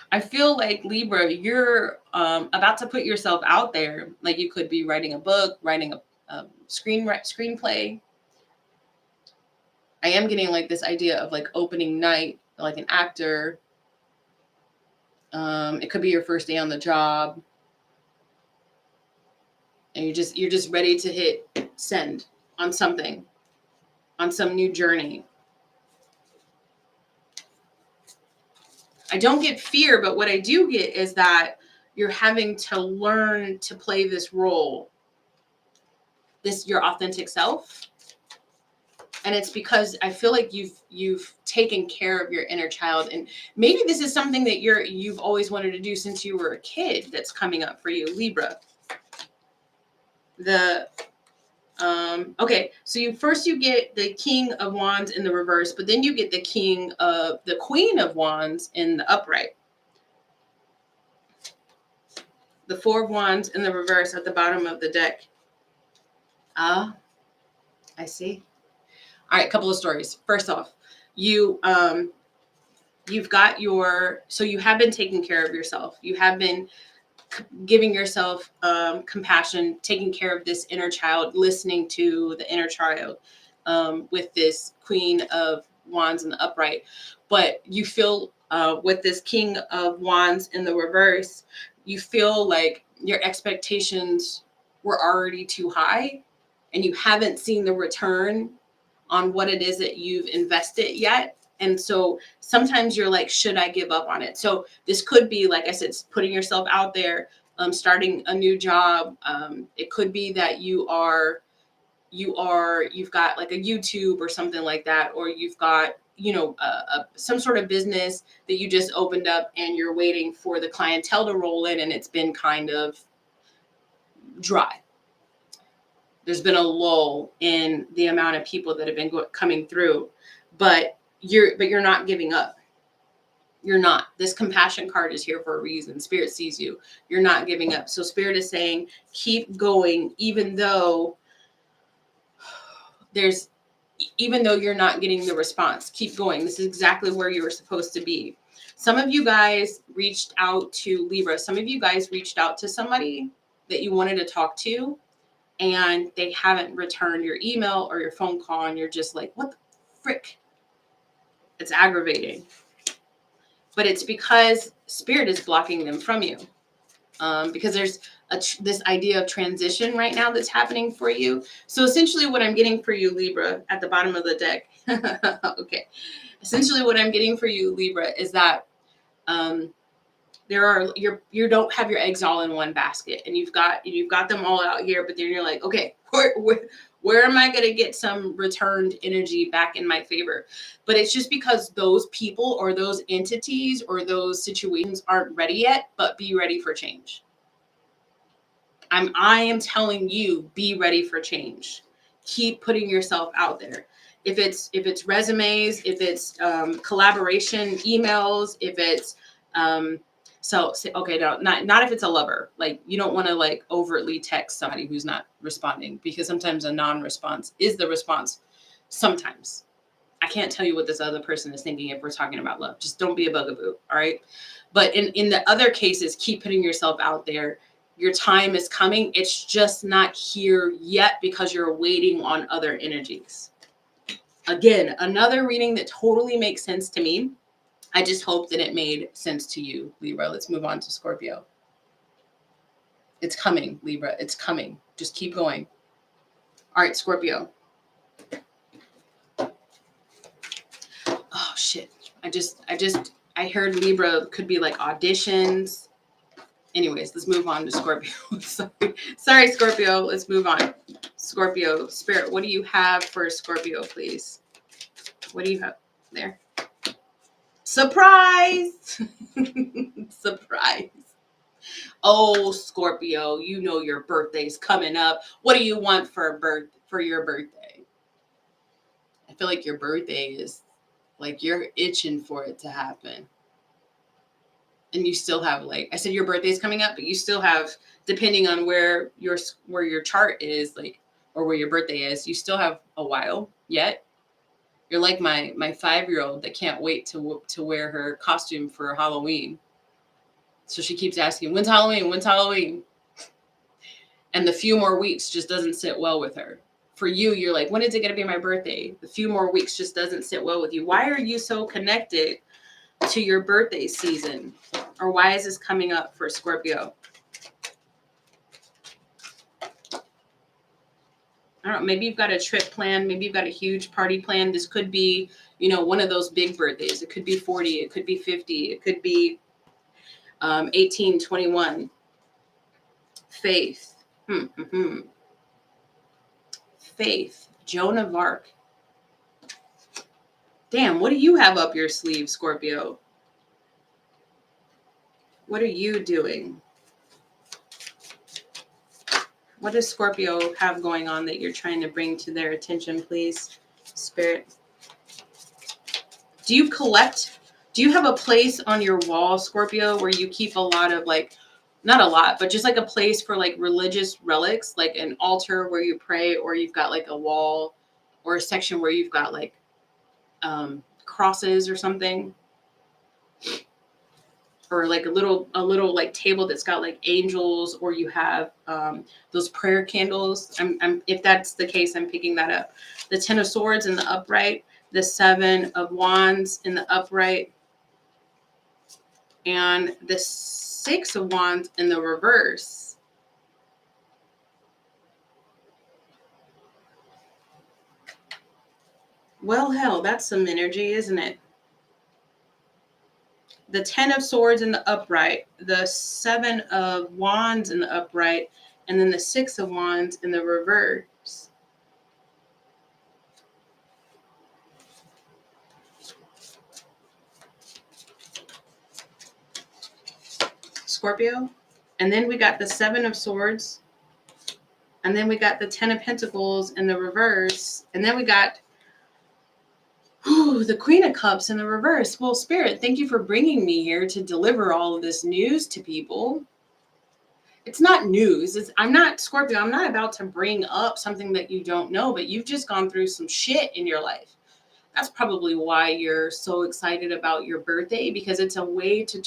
I feel like Libra, you're about to put yourself out there. Like you could be writing a book, writing a screenplay. I am getting like this idea of like opening night, like an actor. It could be your first day on the job, and you're just ready to hit send on something, on some new journey. I don't get fear, but what I do get is that you're having to learn to play this role, your authentic self. And it's because I feel like you've taken care of your inner child. And maybe this is something that you've always wanted to do since you were a kid that's coming up for you, Libra. Okay, so you get the King of Wands in the reverse, but then you get the Queen of Wands in the upright. The Four of Wands in the reverse at the bottom of the deck. I see. All right, couple of stories. First off, you've got so you have been taking care of yourself. You have been giving yourself compassion, taking care of this inner child, listening to the inner child with this Queen of Wands in the upright. But you feel with this King of Wands in the reverse, you feel like your expectations were already too high and you haven't seen the return on what it is that you've invested yet. And so sometimes you're like, should I give up on it? So this could be, like I said, putting yourself out there, starting a new job. It could be that you've got like a YouTube or something like that, or you've got, some sort of business that you just opened up and you're waiting for the clientele to roll in and it's been kind of dry. There's been a lull in the amount of people that have been coming through, but you're not giving up. You're not. This compassion card is here for a reason. Spirit sees you. You're not giving up. So Spirit is saying, keep going, even though you're not getting the response. Keep going. This is exactly where you were supposed to be. Some of you guys reached out to Libra. Some of you guys reached out to somebody that you wanted to talk to, and they haven't returned your email or your phone call, and you're just like, what the frick? It's aggravating. But it's because Spirit is blocking them from you. Because there's this idea of transition right now that's happening for you. So essentially what I'm getting for you, Libra, at the bottom of the deck. Okay. Essentially what I'm getting for you, Libra, is that you don't have your eggs all in one basket, and you've got them all out here, but then you're like, okay, where am I going to get some returned energy back in my favor? But it's just because those people or those entities or those situations aren't ready yet, but be ready for change. I am telling you, be ready for change. Keep putting yourself out there. If it's resumes, if it's collaboration emails, if it's okay, no, not if it's a lover. Like, you don't want to like overtly text somebody who's not responding, because sometimes a non-response is the response. Sometimes. I can't tell you what this other person is thinking if we're talking about love. Just don't be a bugaboo, all right? But in the other cases, keep putting yourself out there. Your time is coming. It's just not here yet because you're waiting on other energies. Again, another reading that totally makes sense to me. I just hope that it made sense to you, Libra. Let's move on to Scorpio. It's coming, Libra. It's coming. Just keep going. All right, Scorpio. Oh, shit. I heard Libra could be like auditions. Anyways, let's move on to Scorpio. Sorry, Scorpio. Let's move on. Scorpio, Spirit, what do you have for Scorpio, please? What do you have there? Surprise! Surprise. Oh, Scorpio, you know your birthday's coming up. What do you want for your birthday? I feel like your birthday is like you're itching for it to happen. And you still have, like I said, your birthday's coming up, but you still have, depending on where your chart is, like, or where your birthday is, you still have a while yet. You're like my 5-year-old that can't wait to wear her costume for Halloween. So she keeps asking, when's Halloween? When's Halloween? And the few more weeks just doesn't sit well with her. For you, you're like, when is it going to be my birthday? The few more weeks just doesn't sit well with you. Why are you so connected to your birthday season? Or why is this coming up for Scorpio? I don't know, maybe you've got a trip planned. Maybe you've got a huge party planned. This could be, one of those big birthdays. It could be 40. It could be 50. It could be 18, 21. Faith. Faith. Joan of Arc. Damn, what do you have up your sleeve, Scorpio? What are you doing? What does Scorpio have going on that you're trying to bring to their attention, please, Spirit? Do you have a place on your wall, Scorpio, where you keep a lot of, like, not a lot, but just like a place for like religious relics, like an altar where you pray, or you've got like a wall or a section where you've got like crosses or something? Or like a little like table that's got like angels, or you have those prayer candles. If that's the case, I'm picking that up. The 10 of Swords in the upright, the 7 of Wands in the upright, and the 6 of Wands in the reverse. Well, hell, that's some energy, isn't it? The 10 of Swords in the upright, the 7 of Wands in the upright, and then the 6 of Wands in the reverse. Scorpio. And then we got the 7 of Swords. And then we got the 10 of Pentacles in the reverse. And then we got the Queen of Cups in the reverse. Well, Spirit, thank you for bringing me here to deliver all of this news to people. It's not news. I'm not, Scorpio, I'm not about to bring up something that you don't know, but you've just gone through some shit in your life. That's probably why you're so excited about your birthday, because it's a way to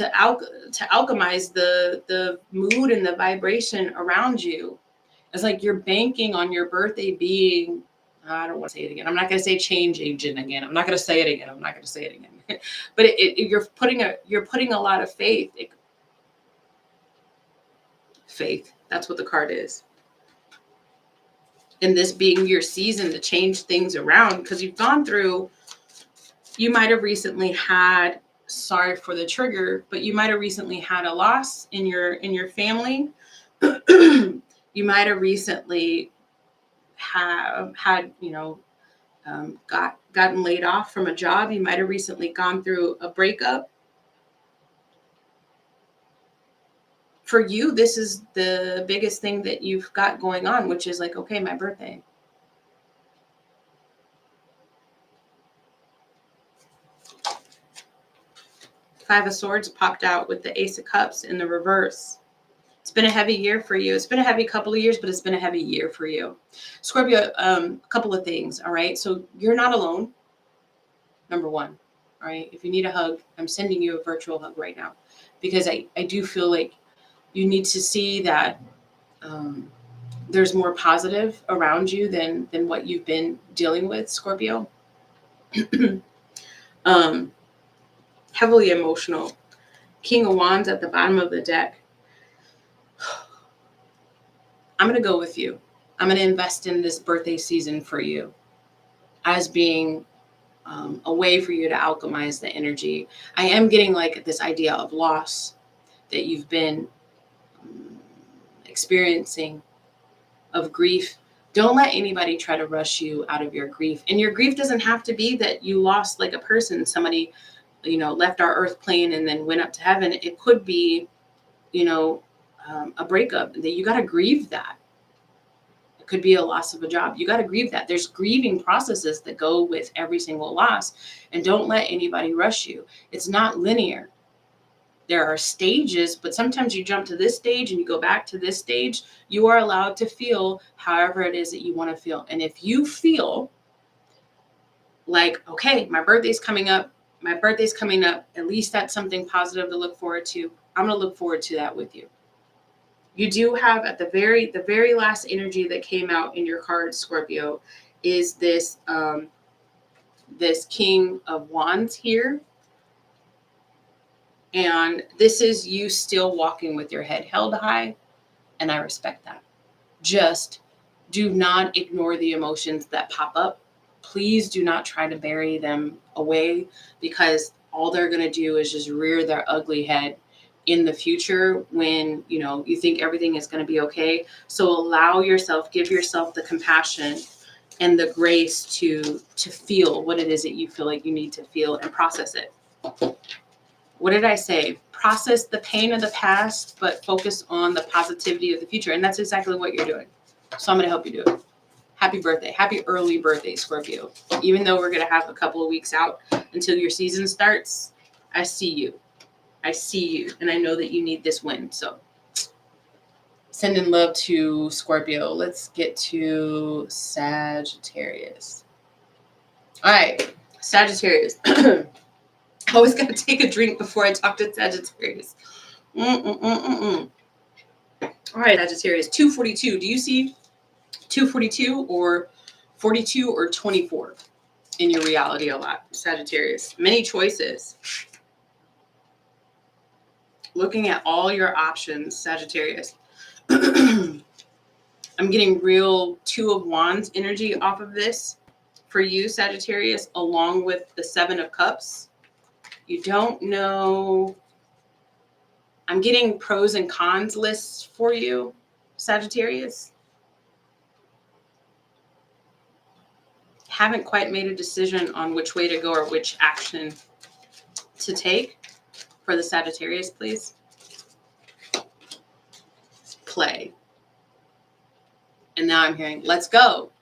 alchemize the mood and the vibration around you. It's like you're banking on your birthday being, I don't want to say it again. I'm not going to say change agent again. I'm not going to say it again. But you're putting a lot of faith. Faith. That's what the card is. And this being your season to change things around, because you've gone through, you might have recently had, sorry for the trigger, but you might have recently had a loss in your family. You might have recently had gotten laid off from a job. You might have recently gone through a breakup. For you, this is the biggest thing that you've got going on, which is like, okay, my birthday. Five of Swords popped out with the Ace of Cups in the reverse. It's been a heavy year for you. It's been a heavy couple of years, but it's been a heavy year for you. Scorpio, a couple of things, all right? So you're not alone, number one, all right? If you need a hug, I'm sending you a virtual hug right now because I do feel like you need to see that there's more positive around you than what you've been dealing with, Scorpio. Heavily emotional. King of Wands at the bottom of the deck. I'm going to go with you. I'm going to invest in this birthday season for you as being a way for you to alchemize the energy. I am getting like this idea of loss that you've been experiencing, of grief. Don't let anybody try to rush you out of your grief. And your grief doesn't have to be that you lost like a person, somebody, left our earth plane and then went up to heaven. It could be, a breakup that you got to grieve that. It could be a loss of a job. You got to grieve that. There's grieving processes that go with every single loss, and don't let anybody rush you. It's not linear. There are stages, but sometimes you jump to this stage and you go back to this stage. You are allowed to feel however it is that you want to feel. And if you feel like, okay, my birthday's coming up, at least that's something positive to look forward to. I'm going to look forward to that with you. You do have at the very last energy that came out in your card, Scorpio, is this this King of Wands here. And this is you still walking with your head held high. And I respect that. Just do not ignore the emotions that pop up. Please do not try to bury them away, because all they're going to do is just rear their ugly head in the future when, you think everything is going to be okay. So allow yourself, give yourself the compassion and the grace to feel what it is that you feel like you need to feel and process it. What did I say? Process the pain of the past, but focus on the positivity of the future. And that's exactly what you're doing. So I'm going to help you do it. Happy birthday. Happy early birthday, Scorpio. Even though we're going to have a couple of weeks out until your season starts, I see you. And I know that you need this win. So sending love to Scorpio. Let's get to Sagittarius. All right, Sagittarius. I always got to take a drink before I talk to Sagittarius. All right, Sagittarius, 242. Do you see 242 or 42 or 24 in your reality a lot, Sagittarius? Many choices. Looking at all your options, Sagittarius. I'm getting real Two of Wands energy off of this for you, Sagittarius, along with the Seven of Cups. You don't know. I'm getting pros and cons lists for you, Sagittarius. Haven't quite made a decision on which way to go or which action to take. For the Sagittarius, please. Play. And now I'm hearing, let's go.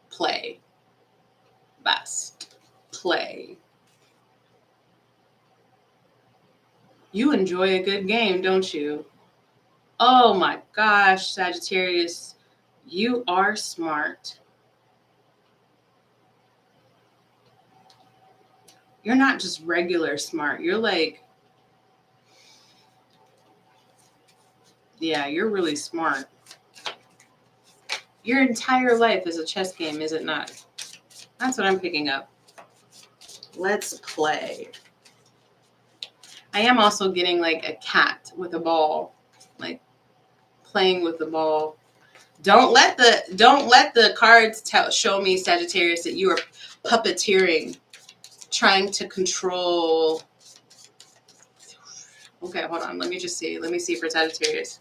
Play. Best. Play. You enjoy a good game, don't you? Oh my gosh, Sagittarius, you are smart. You're not just regular smart. You're like, yeah, you're really smart. Your entire life is a chess game, is it not? That's what I'm picking up. Let's play. I am also getting like a cat with a ball, like playing with the ball. Don't let the cards show me, Sagittarius, that you are puppeteering, trying to control. Okay, hold on. Let me see for Sagittarius.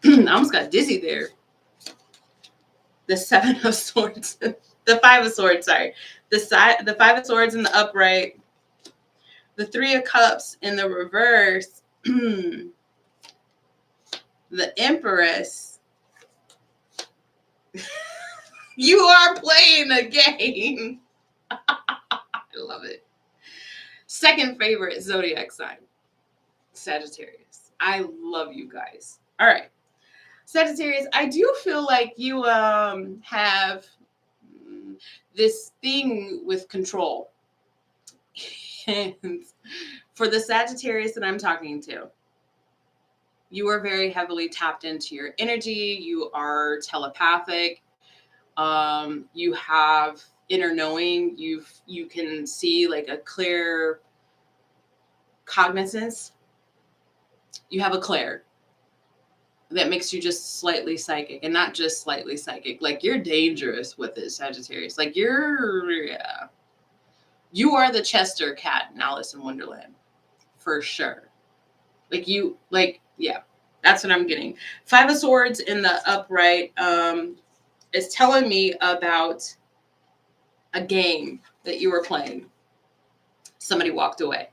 I almost got dizzy there. The Seven of Swords, the Five of Swords. Sorry, the Five of Swords in the upright, the Three of Cups in the reverse. The Empress. You are playing a game. I love it. Second favorite zodiac sign, Sagittarius. I love you guys. All right. Sagittarius, I do feel like you have this thing with control. And for the Sagittarius that I'm talking to, you are very heavily tapped into your energy. You are telepathic. You have inner knowing. You can see like a clear cognizance. You have a clair that makes you just slightly psychic, and not just slightly psychic. Like, you're dangerous with it, Sagittarius. Like, you are the Chester cat in Alice in Wonderland, for sure. Yeah, that's what I'm getting. Five of Swords in the upright is telling me about a game that you were playing. Somebody walked away.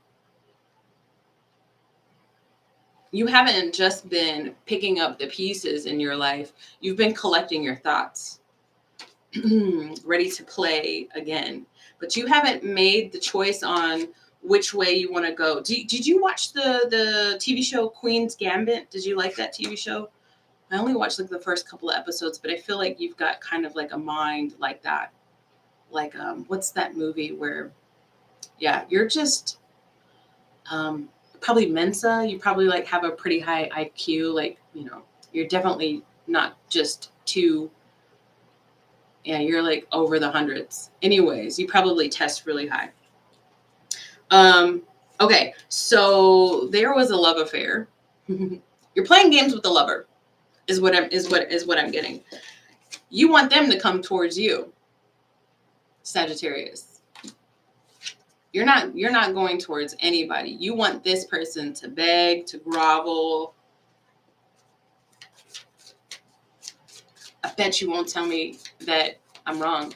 You haven't just been picking up the pieces in your life. You've been collecting your thoughts, ready to play again. But you haven't made the choice on which way you want to go. Did you watch the TV show Queen's Gambit? Did you like that TV show? I only watched like the first couple of episodes, but I feel like you've got kind of like a mind like that. Like, what's that movie where, yeah, you're just... probably Mensa. You probably like have a pretty high IQ. Like, you're definitely not just too, you're like over the hundreds. Anyways, you probably test really high. Okay, so there was a love affair. You're playing games with the lover, is what I'm getting. You want them to come towards you, Sagittarius. You're not going towards anybody. You want this person to beg, to grovel. I bet you won't tell me that I'm wrong.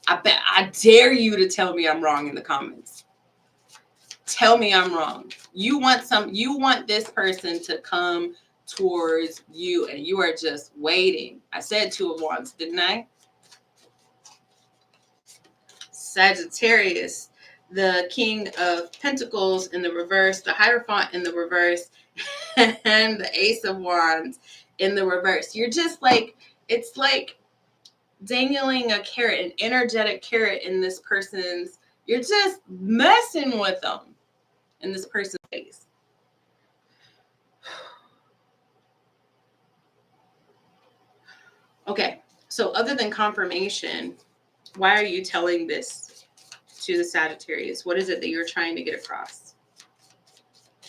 I dare you to tell me I'm wrong in the comments. Tell me I'm wrong. You want this person to come towards you, and you are just waiting. I said Two of Wands, didn't I? Sagittarius, the King of Pentacles in the reverse, the Hierophant in the reverse, and the Ace of Wands in the reverse. You're just like, it's like dangling a carrot, an energetic carrot in this person's, you're just messing with them in this person's face. Okay, so other than confirmation, why are you telling this to the Sagittarius? What is it that you're trying to get across?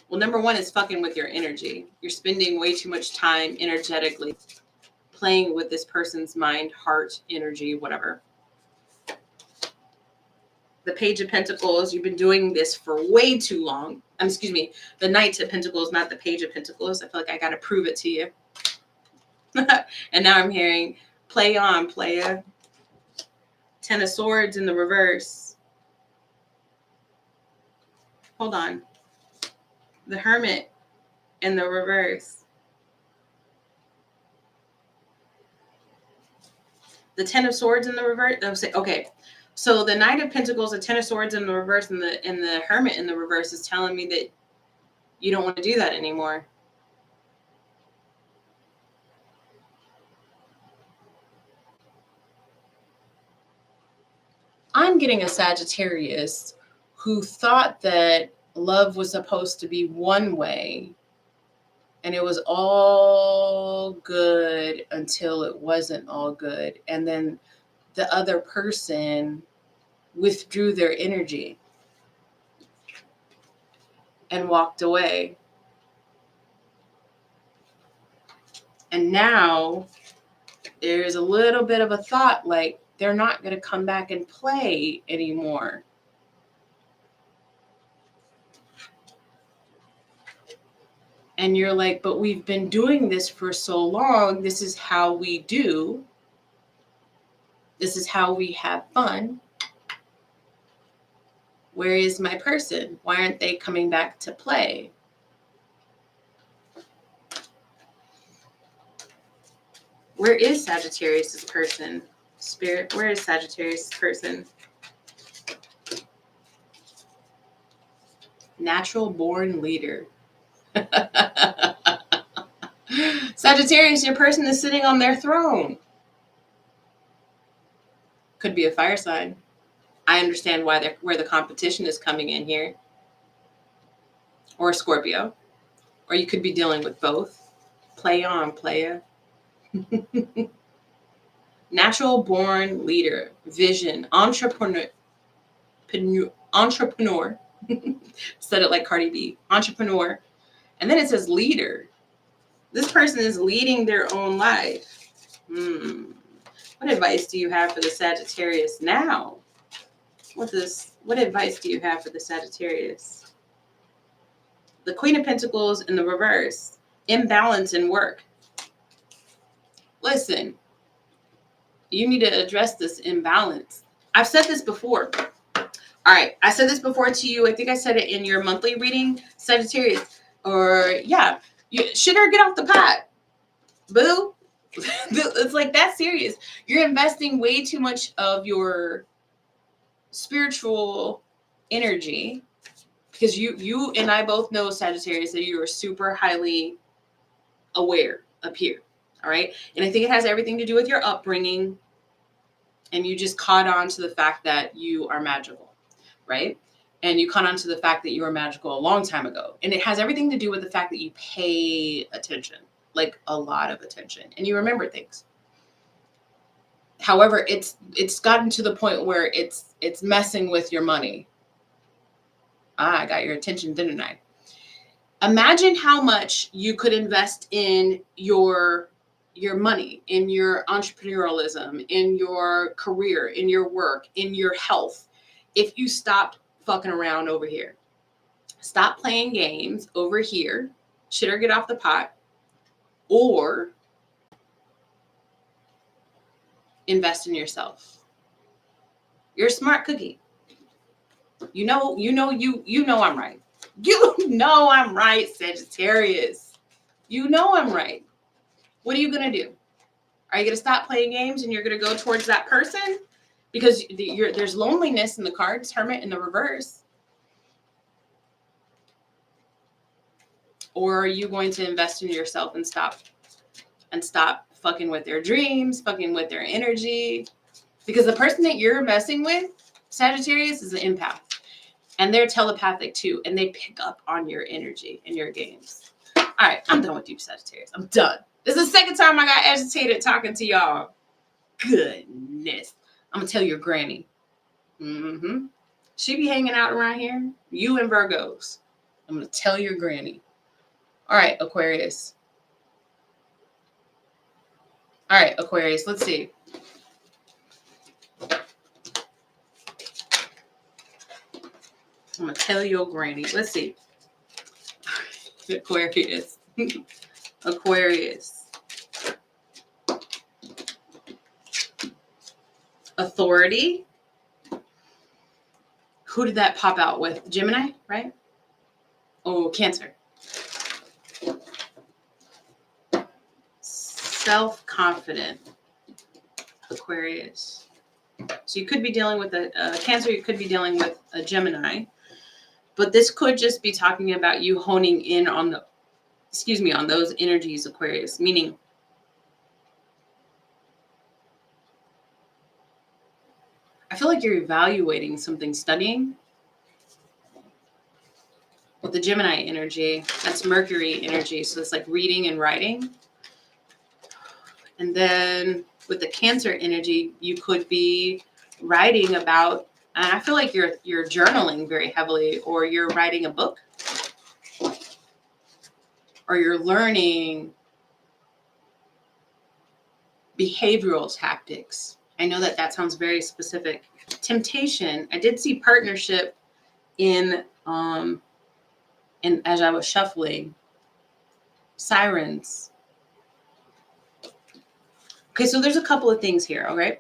Well, number one is fucking with your energy. You're spending way too much time energetically playing with this person's mind, heart, energy, whatever. The Page of Pentacles, you've been doing this for way too long. Excuse me, the Knight of Pentacles, not the Page of Pentacles. I feel like I got to prove it to you. And now I'm hearing, play on, playa. Ten of Swords in the reverse. Hold on. The Hermit in the reverse. The Ten of Swords in the reverse. Okay. So the Knight of Pentacles, the Ten of Swords in the reverse, and the Hermit in the reverse is telling me that you don't want to do that anymore. I'm getting a Sagittarius who thought that love was supposed to be one way, and it was all good until it wasn't all good. And then the other person withdrew their energy and walked away. And now there's a little bit of a thought like they're not going to come back and play anymore. And you're like, but we've been doing this for so long. This is how we do. This is how we have fun. Where is my person? Why aren't they coming back to play? Where is Sagittarius' person? Spirit, where is Sagittarius' person? Natural born leader. Sagittarius, your person is sitting on their throne. Could be a fire sign. I understand where the competition is coming in here. Or Scorpio. Or you could be dealing with both. Play on, playa. Natural born leader, vision, entrepreneur. Said it like Cardi B. Entrepreneur. And then it says leader. This person is leading their own life. What advice do you have for the Sagittarius now? What advice do you have for the Sagittarius? The Queen of Pentacles in the reverse. Imbalance in work. Listen, you need to address this imbalance. I've said this before. All right, I said this before to you. I think I said it in your monthly reading, Sagittarius. Or, yeah, shit or get off the pot. Boo. It's like that serious. You're investing way too much of your spiritual energy because you and I both know, Sagittarius, that you are super highly aware up here. All right. And I think it has everything to do with your upbringing. And you just caught on to the fact that you are magical. Right. And you caught on to the fact that you were magical a long time ago. And it has everything to do with the fact that you pay attention, like a lot of attention, and you remember things. However, it's gotten to the point where it's messing with your money. I got your attention, didn't I? Imagine how much you could invest in your money, in your entrepreneurialism, in your career, in your work, in your health, if you stopped fucking around over here. Stop playing games over here. Shit or get off the pot. Or invest in yourself. You're a smart cookie. You know I'm right. You know I'm right, Sagittarius. You know I'm right. What are you going to do? Are you going to stop playing games and you're going to go towards that person? Because there's loneliness in the cards, Hermit in the reverse. Or are you going to invest in yourself and stop fucking with their dreams, fucking with their energy? Because the person that you're messing with, Sagittarius, is an empath. And they're telepathic too. And they pick up on your energy and your games. All right, I'm done with you, Sagittarius. I'm done. This is the second time I got agitated talking to y'all. Goodness. I'm going to tell your granny. She be hanging out around here. You and Virgos. I'm going to tell your granny. All right, Aquarius. All right, Aquarius, let's see. I'm going to tell your granny. Let's see. Aquarius. Aquarius. Authority. Who did that pop out with? Gemini, right? Oh, Cancer. Self-confident. Aquarius. So you could be dealing with a Cancer. You could be dealing with a Gemini. But this could just be talking about you honing in on those energies, Aquarius. Meaning, I feel like you're evaluating something, studying. With the Gemini energy, that's Mercury energy. So it's like reading and writing. And then with the Cancer energy, you could be writing about, and I feel like you're journaling very heavily, or you're writing a book, or you're learning behavioral tactics. I know that sounds very specific. Temptation. I did see partnership in as I was shuffling. Sirens. Okay, so there's a couple of things here, okay?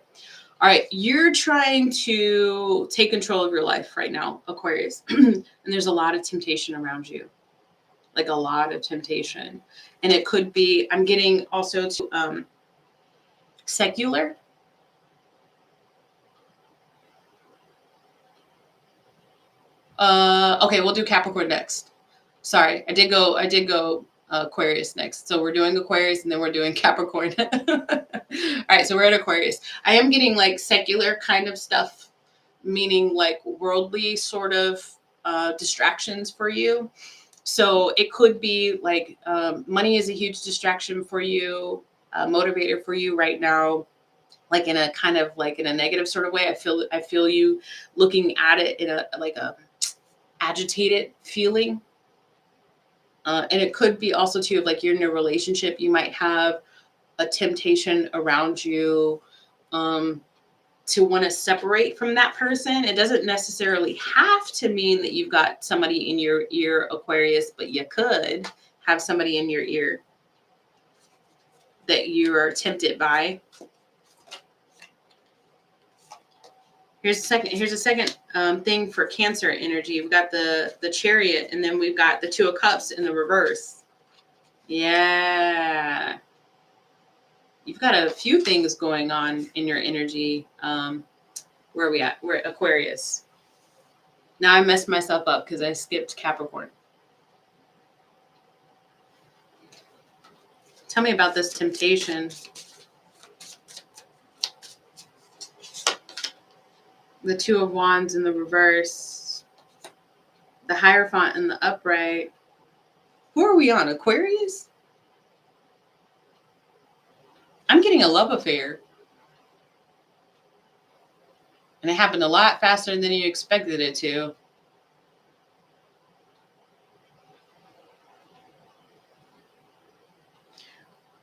All right, you're trying to take control of your life right now, Aquarius. And there's a lot of temptation around you. Like a lot of temptation. And it could be, I'm getting also to Secular. Okay, we'll do Capricorn next. Sorry, I did go Aquarius next. So we're doing Aquarius and then we're doing Capricorn. All right, so we're at Aquarius. I am getting like secular kind of stuff, meaning like worldly sort of distractions for you. So it could be like money is a huge distraction for you, motivator for you right now, like in a kind of like in a negative sort of way. I feel you looking at it in a like a agitated feeling. And it could be also too, like you're in a relationship, you might have a temptation around you to want to separate from that person. It doesn't necessarily have to mean that you've got somebody in your ear, Aquarius, but you could have somebody in your ear that you are tempted by. Here's a second thing for Cancer energy. We've got the Chariot, and then we've got the Two of Cups in the reverse. Yeah. You've got a few things going on in your energy. Where are we at? We're at Aquarius. Now I messed myself up because I skipped Capricorn. Tell me about this temptation. The Two of Wands in the reverse, the Hierophant in the upright. Who are we on? Aquarius? I'm getting a love affair. And it happened a lot faster than you expected it to.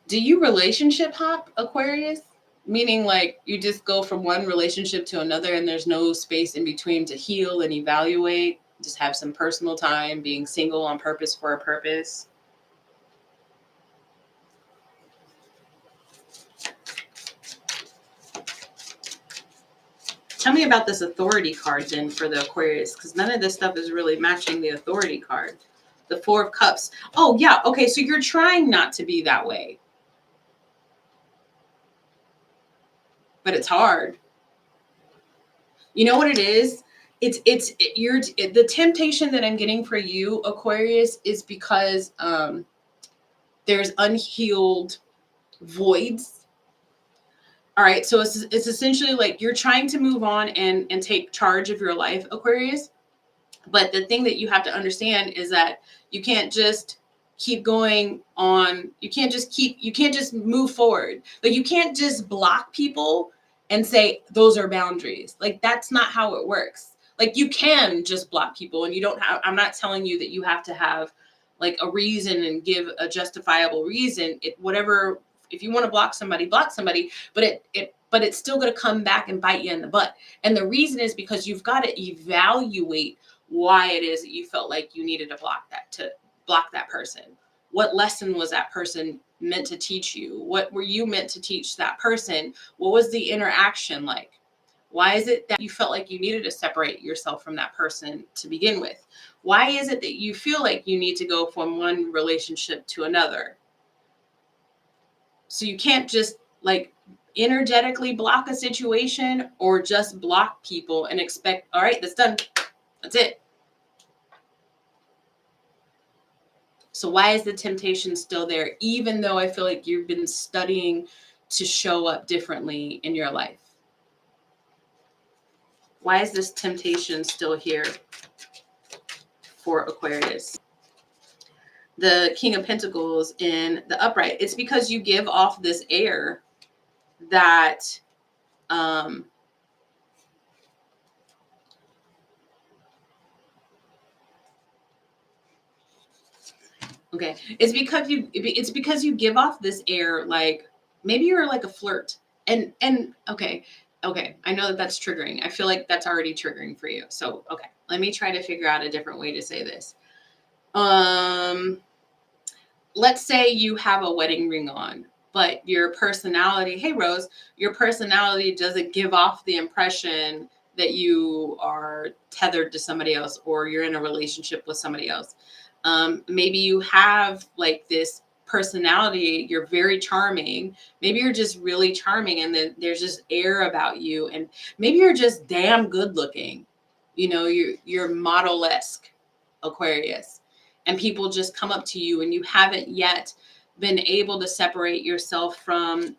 Do you relationship hop, Aquarius? Meaning like you just go from one relationship to another and there's no space in between to heal and evaluate, just have some personal time, being single on purpose for a purpose. Tell me about this authority card then for the Aquarius, because none of this stuff is really matching the authority card. The Four of Cups. Oh yeah, okay, so you're trying not to be that way. But it's hard. You know what it is? The temptation that I'm getting for you, Aquarius, is because there's unhealed voids. All right, so it's essentially like you're trying to move on and take charge of your life, Aquarius. But the thing that you have to understand is that you can't just keep going on. You can't just move forward. Like you can't just block people and say those are boundaries. Like that's not how it works. Like you can just block people and you don't have, I'm not telling you that you have to have like a reason and give a justifiable reason. Whatever, if you want to block somebody, but it's still going to come back and bite you in the butt. And the reason is because you've got to evaluate why it is that you felt like you needed to block that person. What lesson was that person meant to teach you? What were you meant to teach that person? What was the interaction like? Why is it that you felt like you needed to separate yourself from that person to begin with? Why is it that you feel like you need to go from one relationship to another? So you can't just like energetically block a situation or just block people and expect, all right, that's done. That's it. So why is the temptation still there, even though I feel like you've been studying to show up differently in your life? Why is this temptation still here for Aquarius? The King of Pentacles in the upright. It's because you give off this air that okay, it's because you give off this air like maybe you're like a flirt and okay, I know that that's triggering. I feel like that's already triggering for you. So okay, let me try to figure out a different way to say this. Let's say you have a wedding ring on, but your personality, hey Rose, your personality doesn't give off the impression that you are tethered to somebody else or you're in a relationship with somebody else. Maybe you have like this personality. You're very charming. Maybe you're just really charming, and then there's just air about you. And maybe you're just damn good looking. You know, you're model-esque, Aquarius. And people just come up to you, and you haven't yet been able to separate yourself from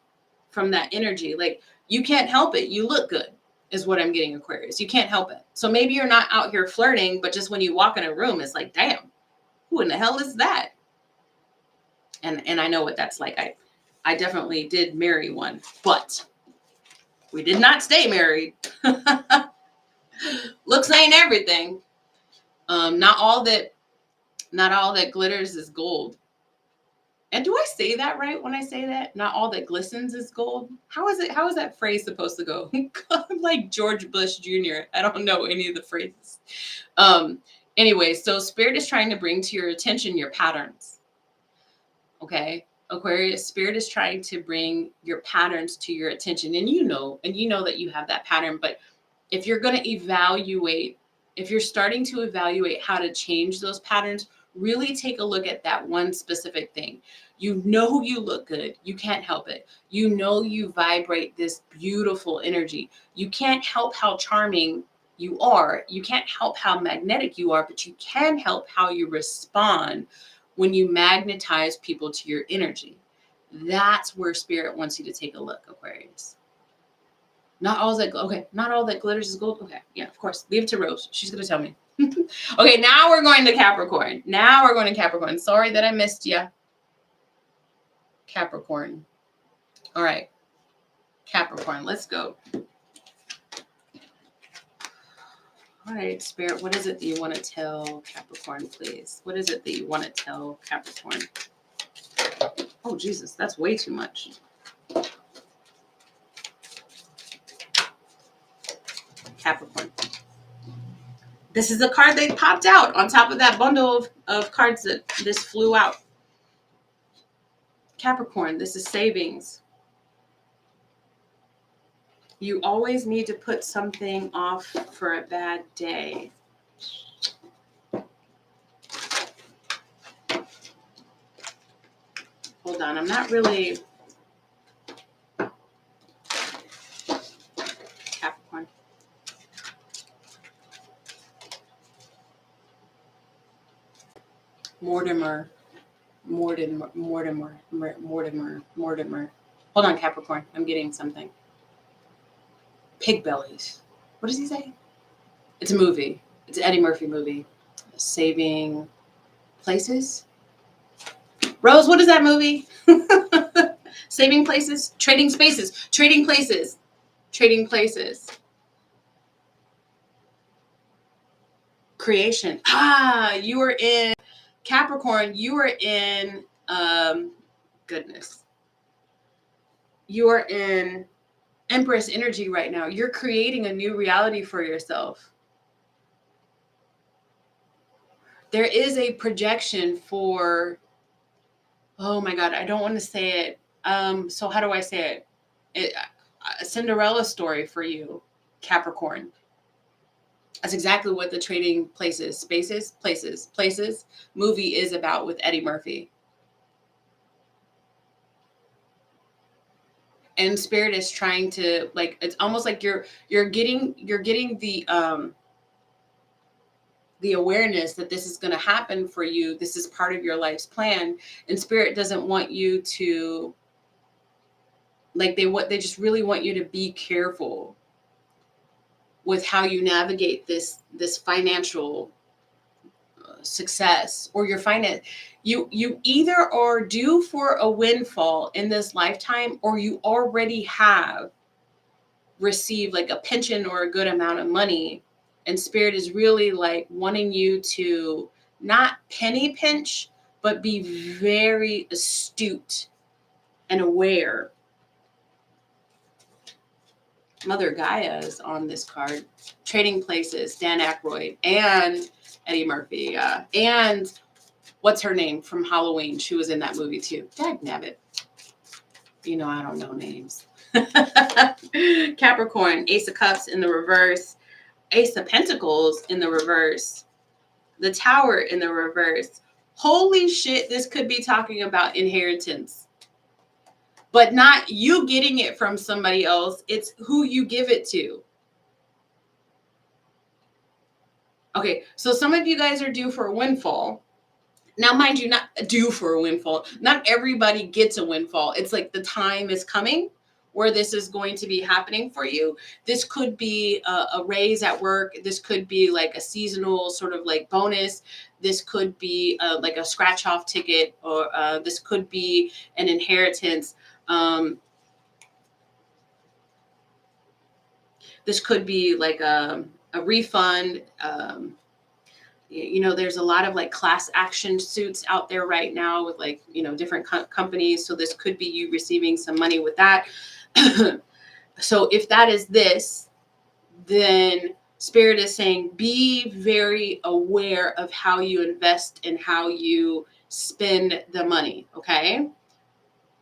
that energy. Like, you can't help it. You look good is what I'm getting, Aquarius. You can't help it. So maybe you're not out here flirting, but just when you walk in a room, it's like, damn, who in the hell is that? And I know what that's like. I definitely did marry one, but we did not stay married. Looks ain't everything. Not all that glitters is gold. And do I say that right when I say that? Not all that glistens is gold. How is that phrase supposed to go? I'm like George Bush Jr. I don't know any of the phrases. Anyway, so Spirit is trying to bring to your attention your patterns. Okay, Aquarius, Spirit is trying to bring your patterns to your attention, and you know that you have that pattern. But if you're going to evaluate, if you're starting to evaluate how to change those patterns, really take a look at that one specific thing. You know you look good. You can't help it. You know you vibrate this beautiful energy. You can't help how charming you are. You can't help how magnetic you are, but you can help how you respond when you magnetize people to your energy. That's where Spirit wants you to take a look, Aquarius. Not all that glitters is gold. Okay, yeah, of course. Leave it to Rose. She's going to tell me. Okay, now we're going to Capricorn. Sorry that I missed you. Capricorn. All right. Capricorn, let's go. All right, Spirit, what is it that you want to tell Capricorn, please? What is it that you want to tell Capricorn? Oh, Jesus, that's way too much. Capricorn. This is the card they popped out on top of that bundle of cards that this flew out. Capricorn, this is savings. You always need to put something off for a bad day. Hold on, I'm not really... Capricorn. Mortimer. Hold on, Capricorn. I'm getting something. Pig bellies. What does he say? It's a movie. It's an Eddie Murphy movie. Saving Places. Rose, what is that movie? Saving Places? Trading Spaces. Trading Places. Trading Places. Creation. You are in Capricorn. You are in goodness. You are in Empress energy right now. You're creating a new reality for yourself. There is a projection for, oh my God, I don't want to say it. So how do I say it? A Cinderella story for you, Capricorn. That's exactly what the Trading Places, Spaces, Places movie is about with Eddie Murphy. And Spirit is trying to, like, it's almost like you're getting the awareness that this is going to happen for you. This is part of your life's plan, and Spirit doesn't want you to, like, they just really want you to be careful with how you navigate this financial success, or your finance. You either are due for a windfall in this lifetime, or you already have received like a pension or a good amount of money, and Spirit is really like wanting you to not penny pinch, but be very astute and aware. Mother Gaia is on this card. Trading Places, Dan Aykroyd, and Eddie Murphy, and what's her name from Halloween? She was in that movie too. Dagnabbit. You know, I don't know names. Capricorn, Ace of Cups in the reverse, Ace of Pentacles in the reverse, the Tower in the reverse, Holy shit, this could be talking about inheritance. But not you getting it from somebody else. It's who you give it to. Okay, so some of you guys are due for a windfall. Now, mind you, not due for a windfall. Not everybody gets a windfall. It's like the time is coming where this is going to be happening for you. This could be a raise at work. This could be like a seasonal sort of like bonus. This could be like a scratch off ticket, or this could be an inheritance. This could be like a refund. There's a lot of like class action suits out there right now with like, different companies. So this could be you receiving some money with that. So if that is this, then Spirit is saying, be very aware of how you invest and how you spend the money. Okay.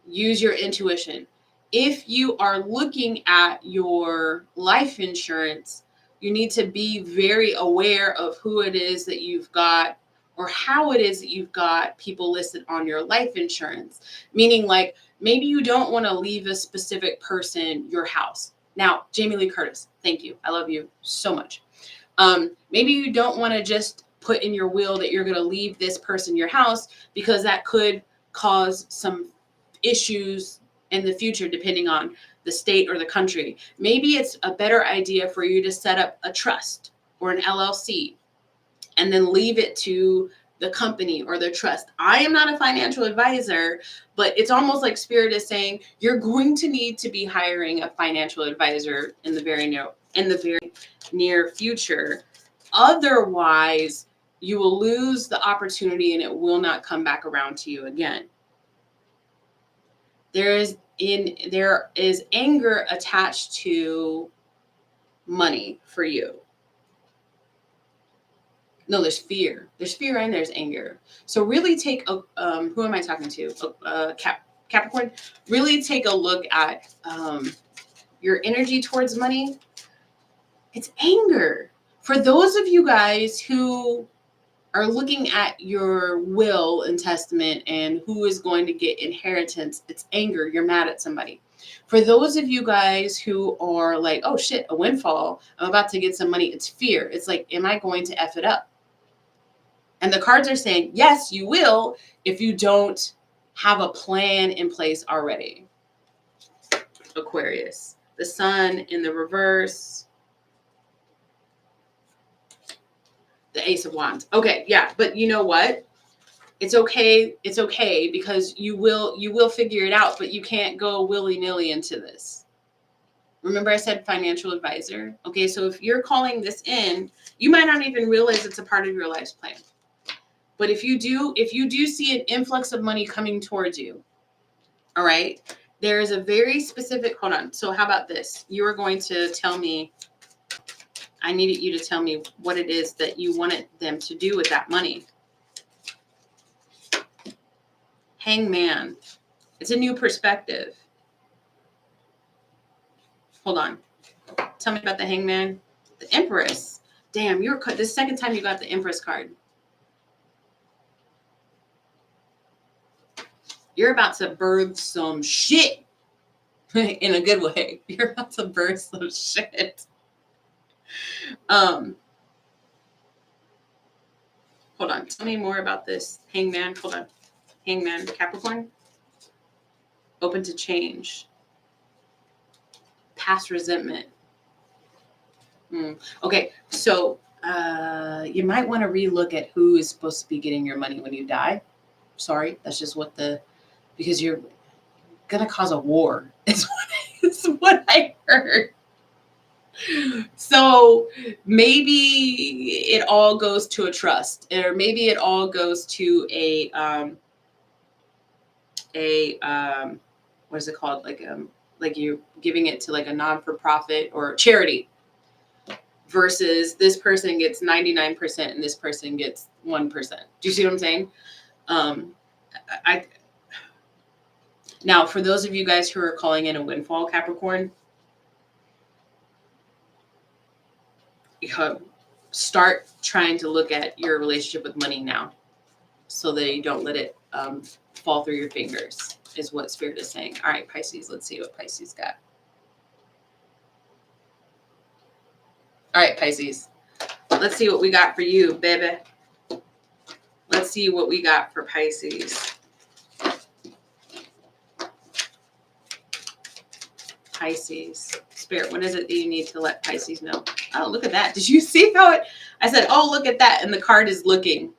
Use your intuition. If you are looking at your life insurance, you need to be very aware of who it is that you've got, or how it is that you've got people listed on your life insurance. Meaning, like, maybe you don't want to leave a specific person your house. Now, Jamie Lee Curtis, thank you. I love you so much. Maybe you don't want to just put in your will that you're going to leave this person your house, because that could cause some issues in the future, depending on the state or the country. Maybe it's a better idea for you to set up a trust or an LLC and then leave it to the company or the trust. I am not a financial advisor, but it's almost like Spirit is saying you're going to need to be hiring a financial advisor in the very near future. Otherwise, you will lose the opportunity and it will not come back around to you again. There is anger attached to money for you. No, there's fear. There's fear and there's anger. So really take a who am I talking to? Capricorn. Really take a look at your energy towards money. It's anger. For those of you guys who are looking at your will and testament and who is going to get inheritance, it's anger. You're mad at somebody. For those of you guys who are like, oh shit, a windfall, I'm about to get some money, it's fear. It's like, am I going to F it up? And the cards are saying, yes, you will, if you don't have a plan in place already. Aquarius, the sun in the reverse. The Ace of Wands. Okay, yeah, but you know what? It's okay. It's okay, because you will figure it out, but you can't go willy-nilly into this. Remember I said financial advisor? Okay, so if you're calling this in, you might not even realize it's a part of your life's plan. But if you do see an influx of money coming towards you, all right, there is a very specific, hold on. So how about this? You are going to tell me, I needed you to tell me what it is that you wanted them to do with that money. Hangman. It's a new perspective. Hold on. Tell me about the Hangman. The Empress. Damn, this is the second time you got the Empress card. You're about to birth some shit. In a good way. You're about to birth some shit. Hold on. Tell me more about this. Hangman. Hold on. Hangman. Capricorn. Open to change. Past resentment. Okay. So you might want to relook at who is supposed to be getting your money when you die. Sorry. That's just because you're going to cause a war. It's what I heard. So maybe it all goes to a trust, or maybe it all goes to a what is it called? Like you're giving it to like a non-for-profit or charity, versus this person gets 99% and this person gets 1%. Do you see what I'm saying? Now, for those of you guys who are calling in a windfall, Capricorn, start trying to look at your relationship with money now. so that you don't let it fall through your fingers, is what Spirit is saying. All right, Pisces, let's see what Pisces got. All right, Pisces, let's see what we got for you, baby. Let's see what we got for Pisces. Pisces. Spirit, what is it that you need to let Pisces know? Oh, look at that. Did you see how it? I said, oh, look at that. And the card is looking.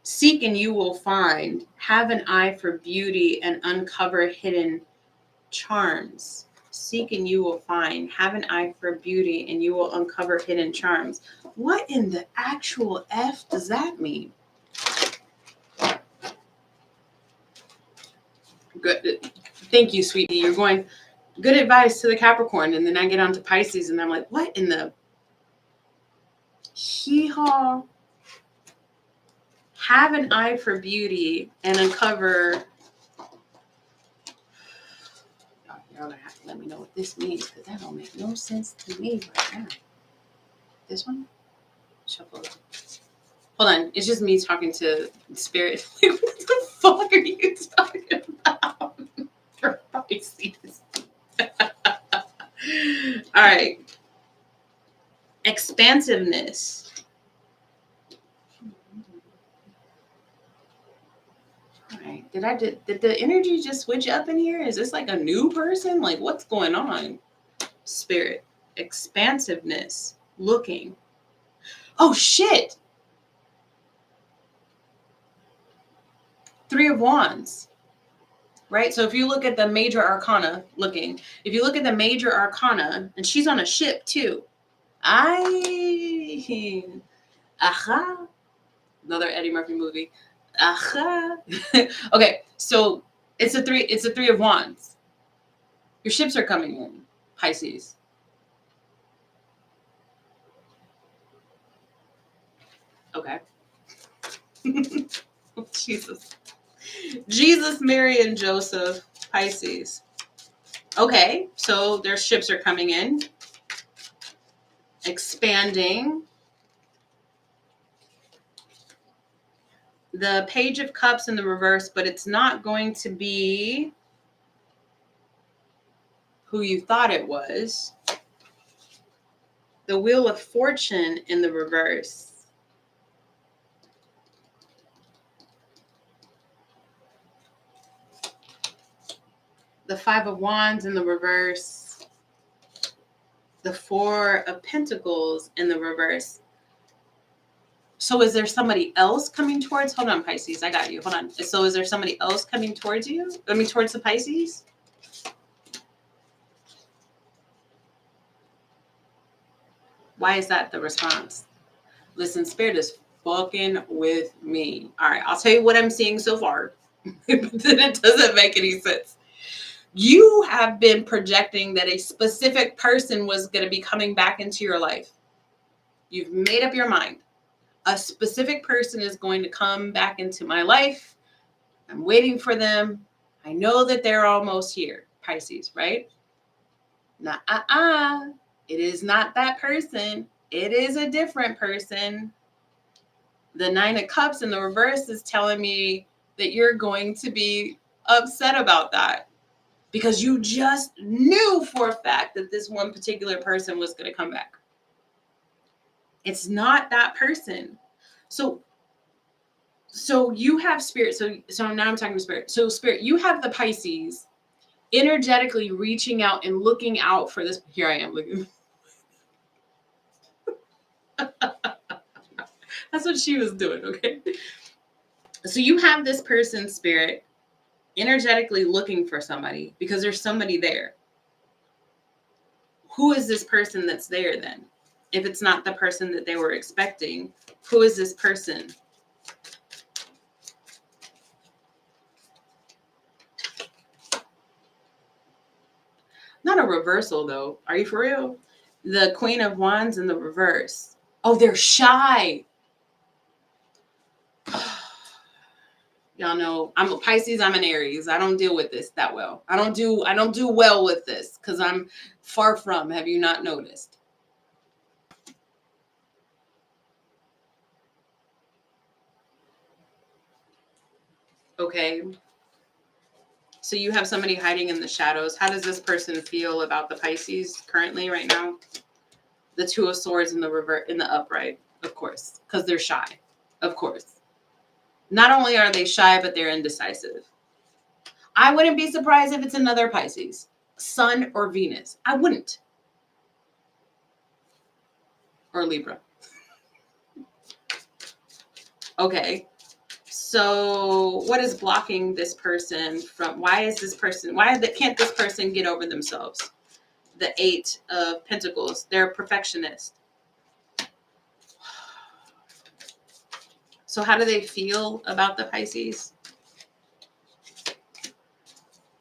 Seek and you will find. Have an eye for beauty and uncover hidden charms. Seek and you will find. Have an eye for beauty and you will uncover hidden charms. What in the actual F does that mean? Good. Thank you, sweetie. You're going good advice to the Capricorn. And then I get on to Pisces and I'm like, what in the hee-haw? Have an eye for beauty and uncover. Y'all gonna have to let me know what this means, because that don't make no sense to me right now. This one? Shuffle. Hold on. It's just me talking to Spirit. What the fuck are you talking about? For Pisces. All right. Expansiveness. All right. Did the energy just switch up in here? Is this like a new person? Like, what's going on? Spirit. Expansiveness. Looking. Oh, shit. 3 of Wands. Right? So if you look at the major arcana, if you look at the major arcana, and she's on a ship too. Another Eddie Murphy movie. Okay, so it's a 3 of Wands. Your ships are coming in, Pisces. Okay. Jesus, Mary, and Joseph, Pisces. Okay, so their ships are coming in, expanding. The Page of Cups in the reverse, but it's not going to be who you thought it was. The Wheel of Fortune in the reverse. The 5 of Wands in the reverse. The 4 of Pentacles in the reverse. So is there somebody else coming towards? Hold on, Pisces. I got you. Hold on. So is there somebody else coming towards you? I mean, towards the Pisces? Why is that the response? Listen, Spirit is fucking with me. All right, I'll tell you what I'm seeing so far. But then it doesn't make any sense. You have been projecting that a specific person was going to be coming back into your life. You've made up your mind. A specific person is going to come back into my life. I'm waiting for them. I know that they're almost here. Pisces, right? It is not that person. It is a different person. The 9 of Cups in the reverse is telling me that you're going to be upset about that because you just knew for a fact that this one particular person was going to come back. It's not that person. So you have Spirit. So now I'm talking to Spirit. So Spirit, you have the Pisces energetically reaching out and looking out for this. Here I am looking. That's what she was doing, okay? So you have this person, Spirit, energetically looking for somebody because there's somebody there. Who is this person that's there then? If it's not the person that they were expecting, who is this person? Not a reversal, though. Are you for real? The Queen of Wands in the reverse. Oh, they're shy. Y'all know I'm a Pisces, I'm an Aries. I don't deal with this that well. I don't do well with this because I'm far from, have you not noticed? Okay. So you have somebody hiding in the shadows. How does this person feel about the Pisces currently right now? The Two of Swords in the upright, of course, because they're shy. Of course. Not only are they shy, but they're indecisive. I wouldn't be surprised if it's another Pisces, Sun or Venus. I wouldn't. Or Libra. Okay. So what is blocking this person from, can't this person get over themselves? The Eight of Pentacles. They're a perfectionist. So how do they feel about the Pisces?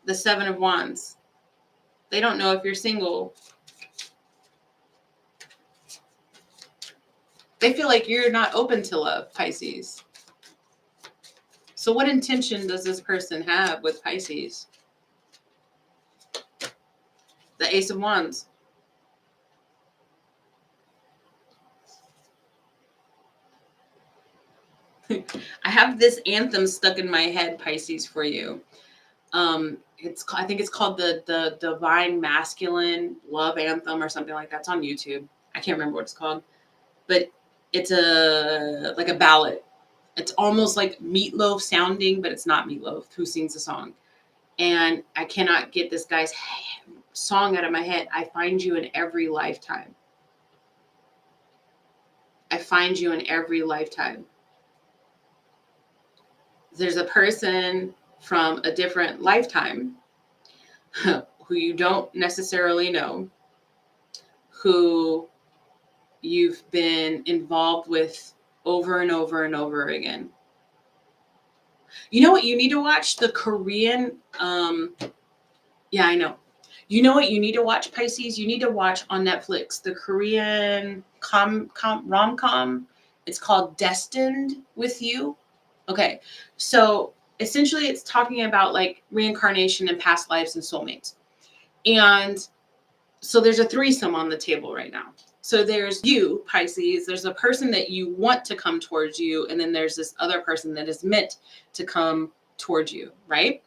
The Seven of Wands. They don't know if you're single. They feel like you're not open to love, Pisces. So what intention does this person have with Pisces? The Ace of Wands. I have this anthem stuck in my head, Pisces, for you. I think it's called the Divine Masculine Love Anthem or something like that. It's on YouTube. I can't remember what it's called, but it's like a ballad. It's almost like Meatloaf sounding, but it's not Meatloaf who sings the song. And I cannot get this guy's song out of my head. I find you in every lifetime. I find you in every lifetime. There's a person from a different lifetime who you don't necessarily know, who you've been involved with over and over and over again. You know what you need to watch? The Korean, yeah, I know. You know what you need to watch, Pisces? You need to watch on Netflix the Korean rom-com. It's called Destined with You. Okay, so essentially it's talking about like reincarnation and past lives and soulmates. And so there's a threesome on the table right now. So there's you, Pisces, there's a person that you want to come towards you, and then there's this other person that is meant to come towards you, right?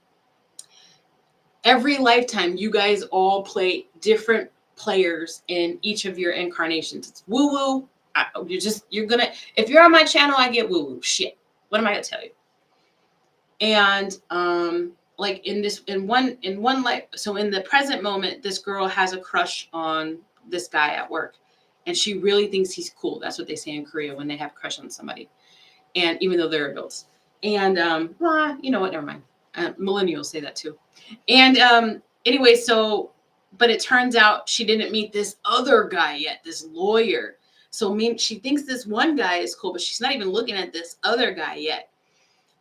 Every lifetime, you guys all play different players in each of your incarnations. It's woo-woo. If you're on my channel, I get woo-woo. Shit. What am I gonna tell you? And like in one life, so in the present moment, this girl has a crush on this guy at work, and she really thinks he's cool. That's what they say in Korea when they have a crush on somebody, and even though they're adults. And you know what? Never mind. Millennials say that too. And anyway, but it turns out she didn't meet this other guy yet, this lawyer. So she thinks this one guy is cool, but she's not even looking at this other guy yet.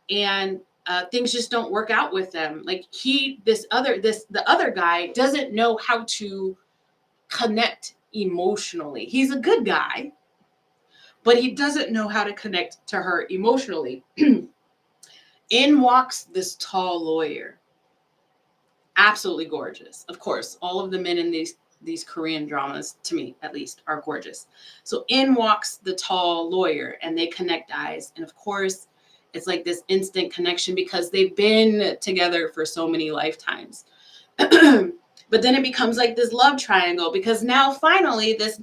And things just don't work out with them. Like the other guy doesn't know how to connect emotionally. He's a good guy, but he doesn't know how to connect to her emotionally. In walks this tall lawyer. Absolutely gorgeous. Of course, all of the men in these Korean dramas, to me at least, are gorgeous. So in walks the tall lawyer, and they connect eyes. And of course, it's like this instant connection because they've been together for so many lifetimes. But then it becomes like this love triangle because now finally this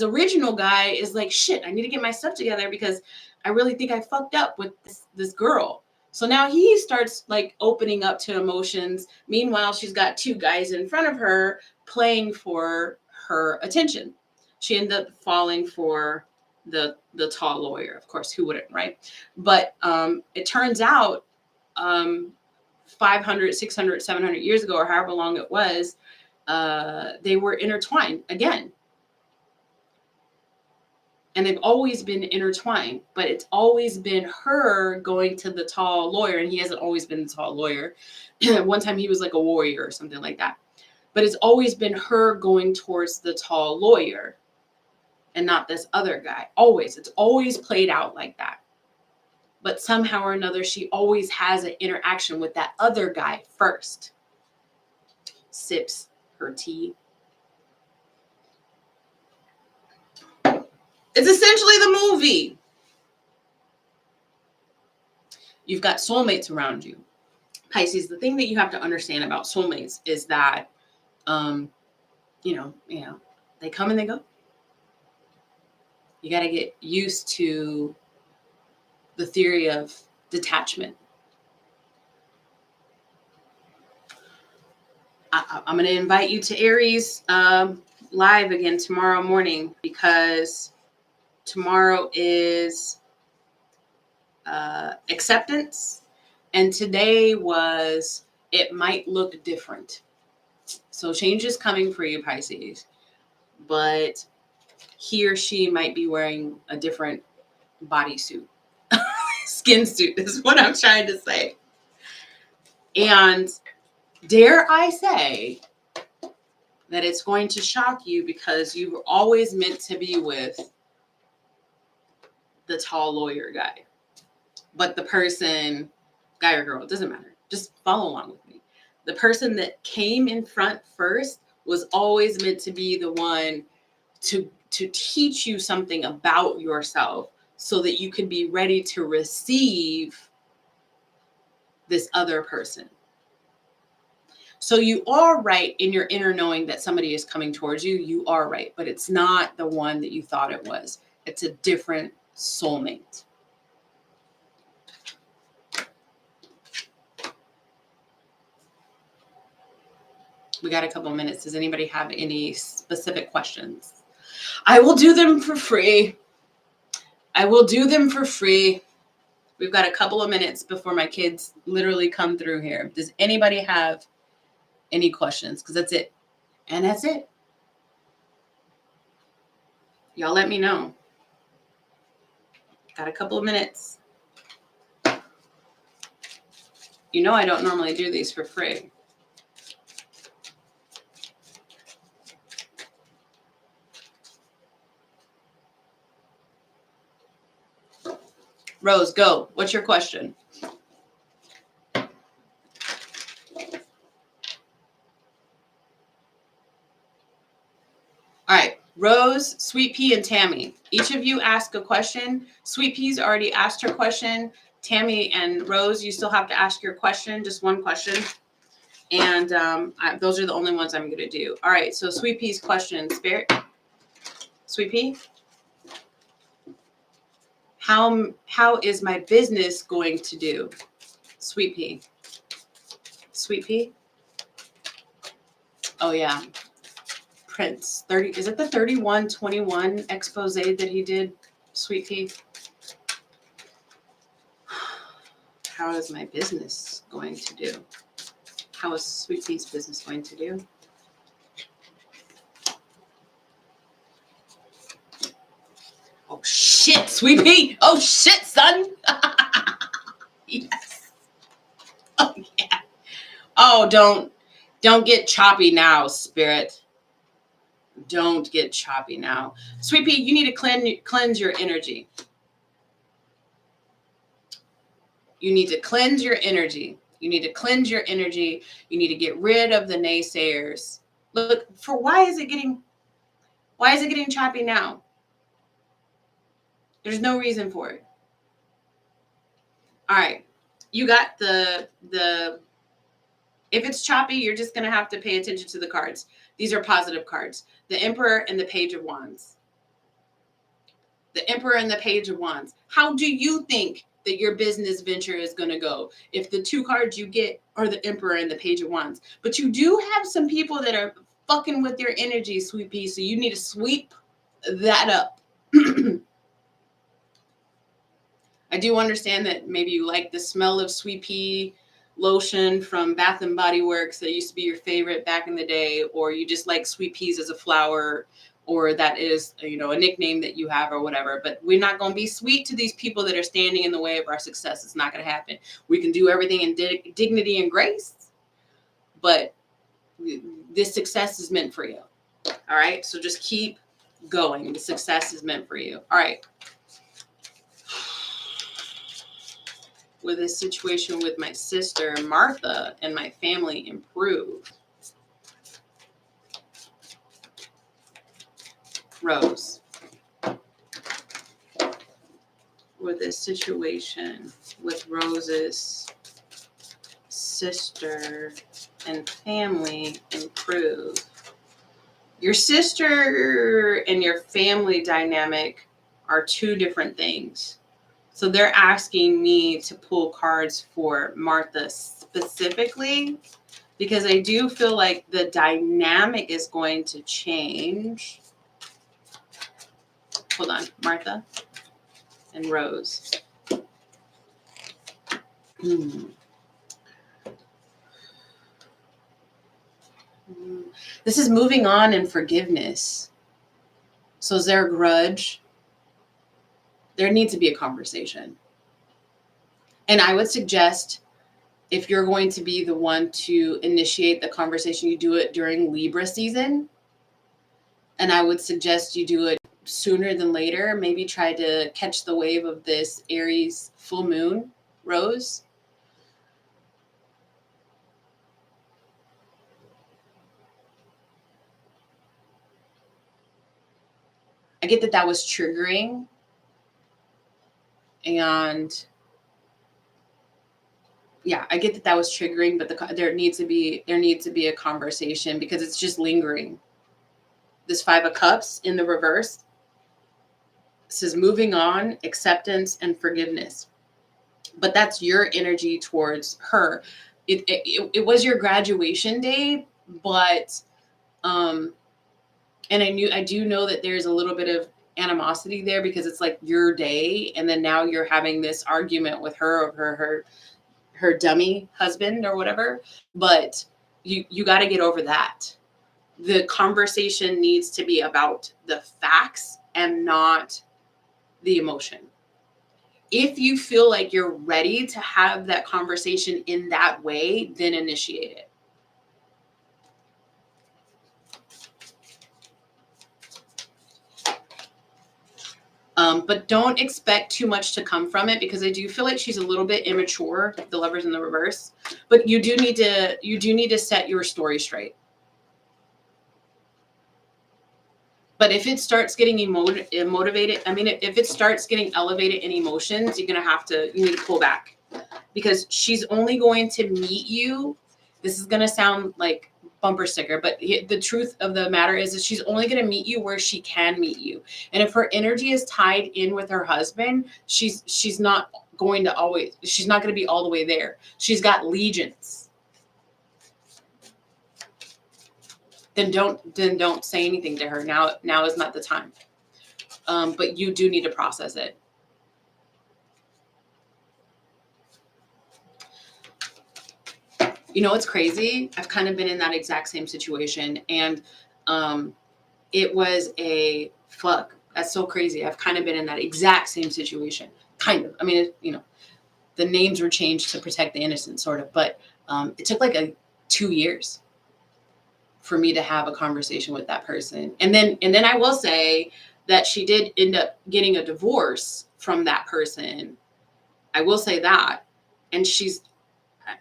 original guy is like, shit, I need to get my stuff together because I really think I fucked up with this girl. So now he starts like opening up to emotions. Meanwhile, she's got two guys in front of her playing for her attention. She ended up falling for the tall lawyer. Of course, who wouldn't, right? But it turns out 500, 600, 700 years ago, or however long it was, they were intertwined again. And they've always been intertwined, but it's always been her going to the tall lawyer, and he hasn't always been the tall lawyer. One time he was like a warrior or something like that. But it's always been her going towards the tall lawyer and not this other guy. Always. It's always played out like that. But somehow or another, she always has an interaction with that other guy first. Sips her tea. It's essentially the movie. you've got soulmates around you. Pisces, the thing that you have to understand about soulmates is that, you know, they come and they go. You got to get used to the theory of detachment. I'm going to invite you to Aries live again tomorrow morning, because tomorrow is acceptance, and today was it might look different. So change is coming for you, Pisces, but he or she might be wearing a different bodysuit. Skin suit is what I'm trying to say. And dare I say that it's going to shock you, because you were always meant to be with the tall lawyer guy. But the person, guy or girl, it doesn't matter. Just follow along with me. The person that came in front first was always meant to be the one to teach you something about yourself, so that you could be ready to receive this other person. So you are right in your inner knowing that somebody is coming towards you. You are right, but it's not the one that you thought it was. It's a different soulmate. We got a couple minutes. Does anybody have any specific questions? I will do them for free. I will do them for free. We've got a couple of minutes before my kids literally come through here. Does anybody have any questions? Because that's it. And that's it. Y'all let me know. Got a couple of minutes. You know I don't normally do these for free. Rose, go. What's your question? All right. Rose, Sweet Pea, and Tammy. Each of you ask a question. Sweet Pea's already asked her question. Tammy and Rose, you still have to ask your question, just one question. And those are the only ones I'm going to do. All right. So Sweet Pea's question, Spirit. Sweet Pea. How is my business going to do? Sweet Pea. Sweet Pea. Oh yeah. Prince 30. Is it the 3121 expose that he did? Sweet Pea. How is my business going to do? How is Sweet Pea's business going to do? Oh shit, Sweet Pea. Oh shit, son. Yes. Oh yeah. Oh, don't get choppy now, Spirit. Don't get choppy now. Sweet Pea, you need to cleanse your energy. You need to cleanse your energy. You need to cleanse your energy. You need to get rid of the naysayers. Look, for why is it getting choppy now? There's no reason for it. All right. You got the if it's choppy, you're just going to have to pay attention to the cards. These are positive cards. The Emperor and the Page of Wands. The Emperor and the Page of Wands. How do you think that your business venture is going to go if the two cards you get are the Emperor and the Page of Wands? But you do have some people that are fucking with your energy, Sweet Pea, so you need to sweep that up. I do understand that maybe you like the smell of Sweet Pea lotion from Bath and Body Works that used to be your favorite back in the day, or you just like sweet peas as a flower, or that is, a nickname that you have or whatever. But we're not going to be sweet to these people that are standing in the way of our success. It's not going to happen. We can do everything in dignity and grace, but this success is meant for you. All right. So just keep going. The success is meant for you. All right. With this situation with my sister Martha and my family improve? Rose. with this situation with Rose's sister and family improve? Your sister and your family dynamic are two different things. So they're asking me to pull cards for Martha specifically, because I do feel like the dynamic is going to change. Hold on, Martha and Rose. This is moving on and forgiveness. So is there a grudge? There needs to be a conversation. And I would suggest, if you're going to be the one to initiate the conversation, you do it during Libra season. And I would suggest you do it sooner than later. Maybe try to catch the wave of this Aries full moon, Rose. I get that that was triggering. And yeah, I get that that was triggering, but there needs to be a conversation, because it's just lingering. This 5 of Cups in the reverse says moving on, acceptance, and forgiveness. But that's your energy towards her. It was your graduation day, but and I do know that there's a little bit of animosity there, because it's like your day, and then now you're having this argument with her over her dummy husband or whatever. But you got to get over that. The conversation needs to be about the facts and not the emotion. If you feel like you're ready to have that conversation in that way, then initiate it. But don't expect too much to come from it, because I do feel like she's a little bit immature, the Lovers in the reverse. But you do need to set your story straight. But if it starts getting motivated, if it starts getting elevated in emotions, you need to pull back, because she's only going to meet you. This is going to sound like bumper sticker, but the truth of the matter is that she's only going to meet you where she can meet you. And if her energy is tied in with her husband, she's not going to be all the way there. She's got legions. Then don't say anything to her. Now is not the time. But you do need to process it. You know what's crazy? I've kind of been in that exact same situation, and it was a fuck. That's so crazy. I've kind of been in that exact same situation. Kind of. The names were changed to protect the innocent, sort of. But it took like 2 years for me to have a conversation with that person. And then I will say that she did end up getting a divorce from that person. I will say that. And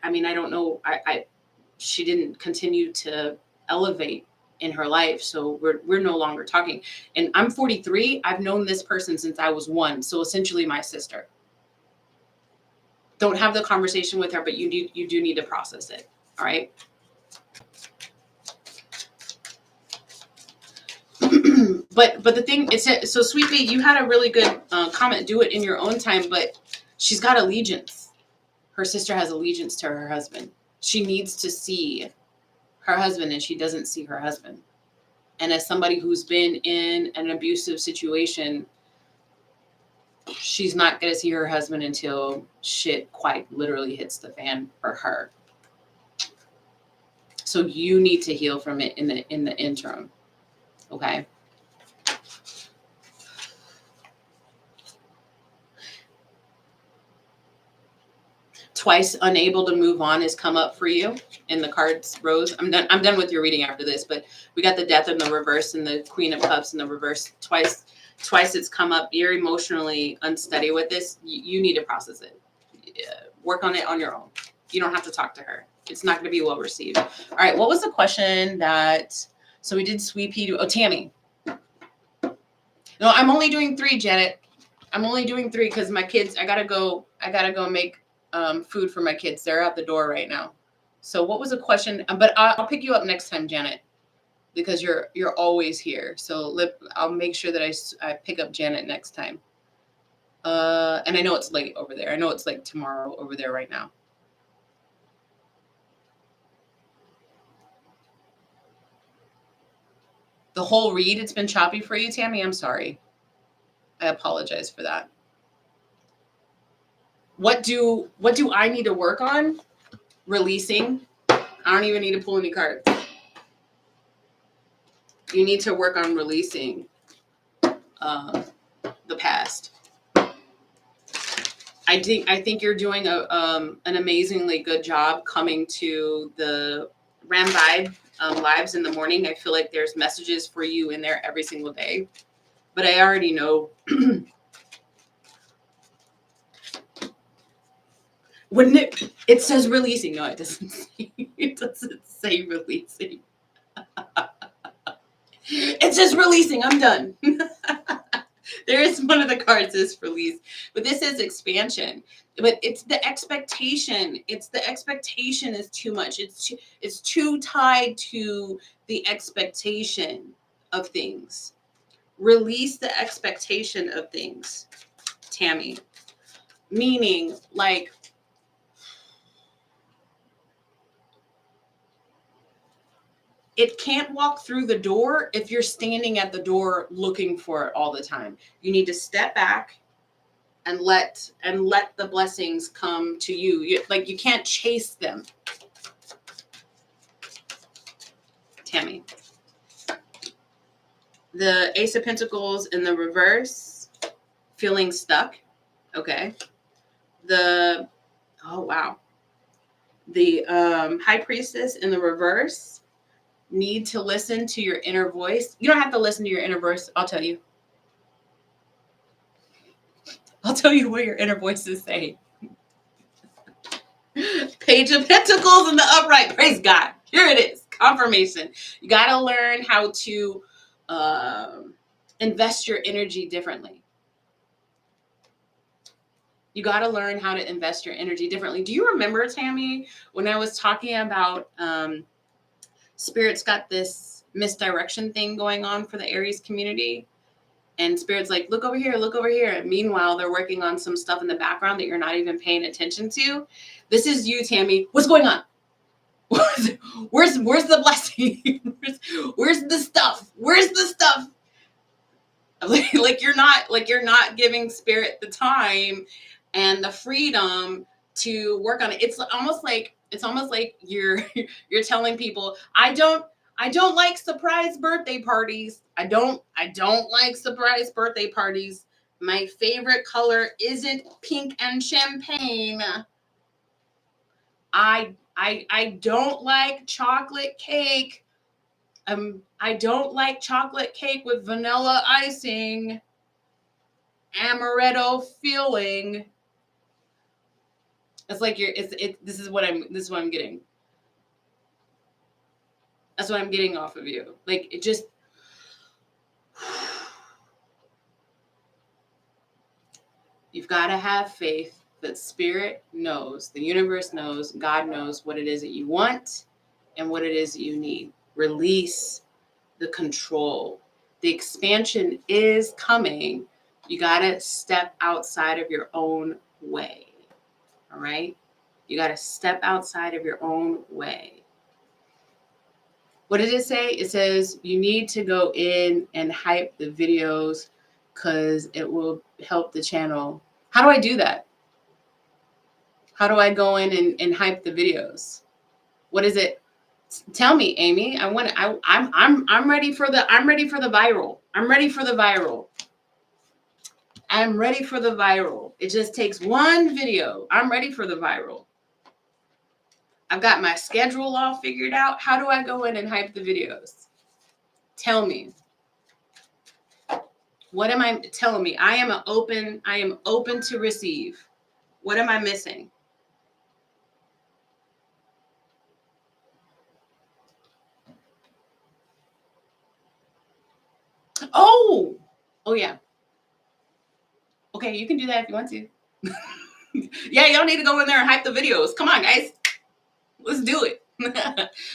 I don't know. She didn't continue to elevate in her life. So we're no longer talking. And I'm 43. I've known this person since I was 1. So essentially my sister. Don't have the conversation with her, but you do need to process it. All right. But the thing is, so Sweet Pea, you had a really good comment. Do it in your own time, but she's got allegiance. Her sister has allegiance to her husband. She needs to see her husband, and she doesn't see her husband. And as somebody who's been in an abusive situation, she's not going to see her husband until shit quite literally hits the fan for her. So you need to heal from it in the interim. Okay. Twice unable to move on has come up for you in the cards, Rose. I'm done with your reading after this, but we got the Death in the reverse and the Queen of Cups in the reverse. Twice it's come up. You're emotionally unsteady with this. You need to process it. Work on it on your own. You don't have to talk to her. It's not going to be well received. All right. What was the question so we did Sweet Pea. Oh, Tammy. No, I'm only doing 3, Janet. I'm only doing 3 because my kids, I gotta go make food for my kids. They're out the door right now. So what was the question? But I'll pick you up next time, Janet, because you're always here. So I'll make sure that I pick up Janet next time. And I know it's late over there. I know it's like tomorrow over there right now. The whole read, it's been choppy for you, Tammy. I'm sorry. I apologize for that. What do I need to work on? Releasing. I don't even need to pull any cards. You need to work on releasing the past. I think you're doing an amazingly good job coming to the Ram Vibe lives in the morning. I feel like there's messages for you in there every single day. But I already know when it says releasing. No, it doesn't say, it doesn't say releasing. It says releasing. I'm done. There is one of the cards is release, but this is expansion. But it's the expectation. It's the expectation is too much. It's too tied to the expectation of things. Release the expectation of things, Tammy. Meaning, like, it can't walk through the door if you're standing at the door looking for it all the time. You need to step back and let the blessings come to you. You can't chase them. Tammy. The Ace of Pentacles in the reverse, feeling stuck. Okay. Oh wow. The High Priestess in the reverse, need to listen to your inner voice. You don't have to listen to your inner voice. I'll tell you. I'll tell you what your inner voice is saying. Page of Pentacles in the upright. Praise God. Here it is. Confirmation. You got to learn how to invest your energy differently. You got to learn how to invest your energy differently. Do you remember, Tammy, when I was talking about Spirit's got this misdirection thing going on for the Aries community? And Spirit's like, look over here, look over here. And meanwhile, they're working on some stuff in the background that you're not even paying attention to. This is you, Tammy. What's going on? Where's the blessing? where's the stuff? Where's the stuff? Like you're not giving Spirit the time and the freedom to work on it. It's almost like you're telling people, I don't like surprise birthday parties. I don't like surprise birthday parties. My favorite color isn't pink and champagne. I don't like chocolate cake. I don't like chocolate cake with vanilla icing. Amaretto filling. It's like this is what I'm getting. That's what I'm getting off of you. Like, it just, you've got to have faith that Spirit knows, the universe knows, God knows what it is that you want and what it is that you need. Release the control. The expansion is coming. You got to step outside of your own way. All right? You got to step outside of your own way. What did it say? It says you need to go in and hype the videos because it will help the channel. How do I do that? How do I go in and hype the videos? What is it? Tell me, Amy. I'm ready for the viral. I'm ready for the viral. I'm ready for the viral. It just takes one video. I'm ready for the viral. I've got my schedule all figured out. How do I go in and hype the videos? Tell me. What am I telling me? I am open to receive. What am I missing? Oh yeah. Okay, you can do that if you want to. Yeah, y'all need to go in there and hype the videos. Come on, guys. Let's do it.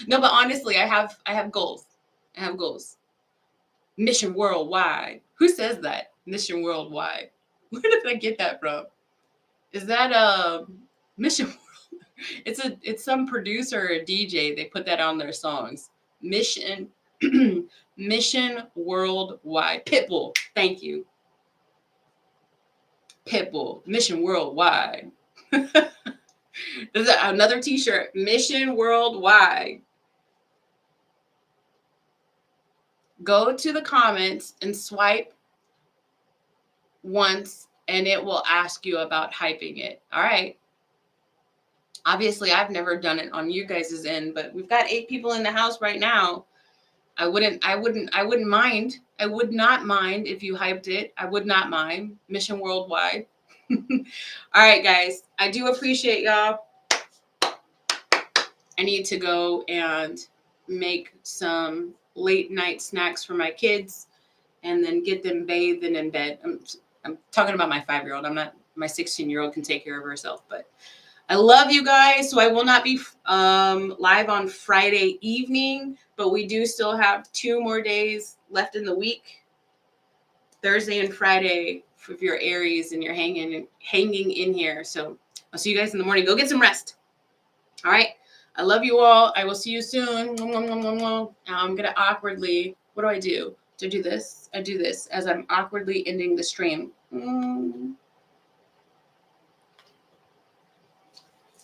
No, but honestly, I have goals. I have goals. Mission worldwide. Who says that? Mission worldwide. Where did I get that from? Is that Mission? It's some producer or DJ. They put that on their songs. Mission, Mission worldwide. Pitbull. Thank you. Pitbull. Mission worldwide. There's another T-shirt. Mission worldwide. Go to the comments and swipe once, and it will ask you about hyping it. All right. Obviously, I've never done it on you guys' end, but we've got 8 people in the house right now. I wouldn't mind. I would not mind if you hyped it. I would not mind. Mission worldwide. All right, guys. I do appreciate y'all. I need to go and make some late night snacks for my kids and then get them bathed and in bed. I'm talking about my 5-year-old. I'm not, my 16-year-old can take care of herself, but I love you guys. So I will not be live on Friday evening, but we do still have 2 more days left in the week. Thursday and Friday if you're Aries and you're hanging in here. So I'll see you guys in the morning. Go get some rest. All right. I love you all. I will see you soon. I'm going to awkwardly, what do? Do I do this? I do this as I'm awkwardly ending the stream.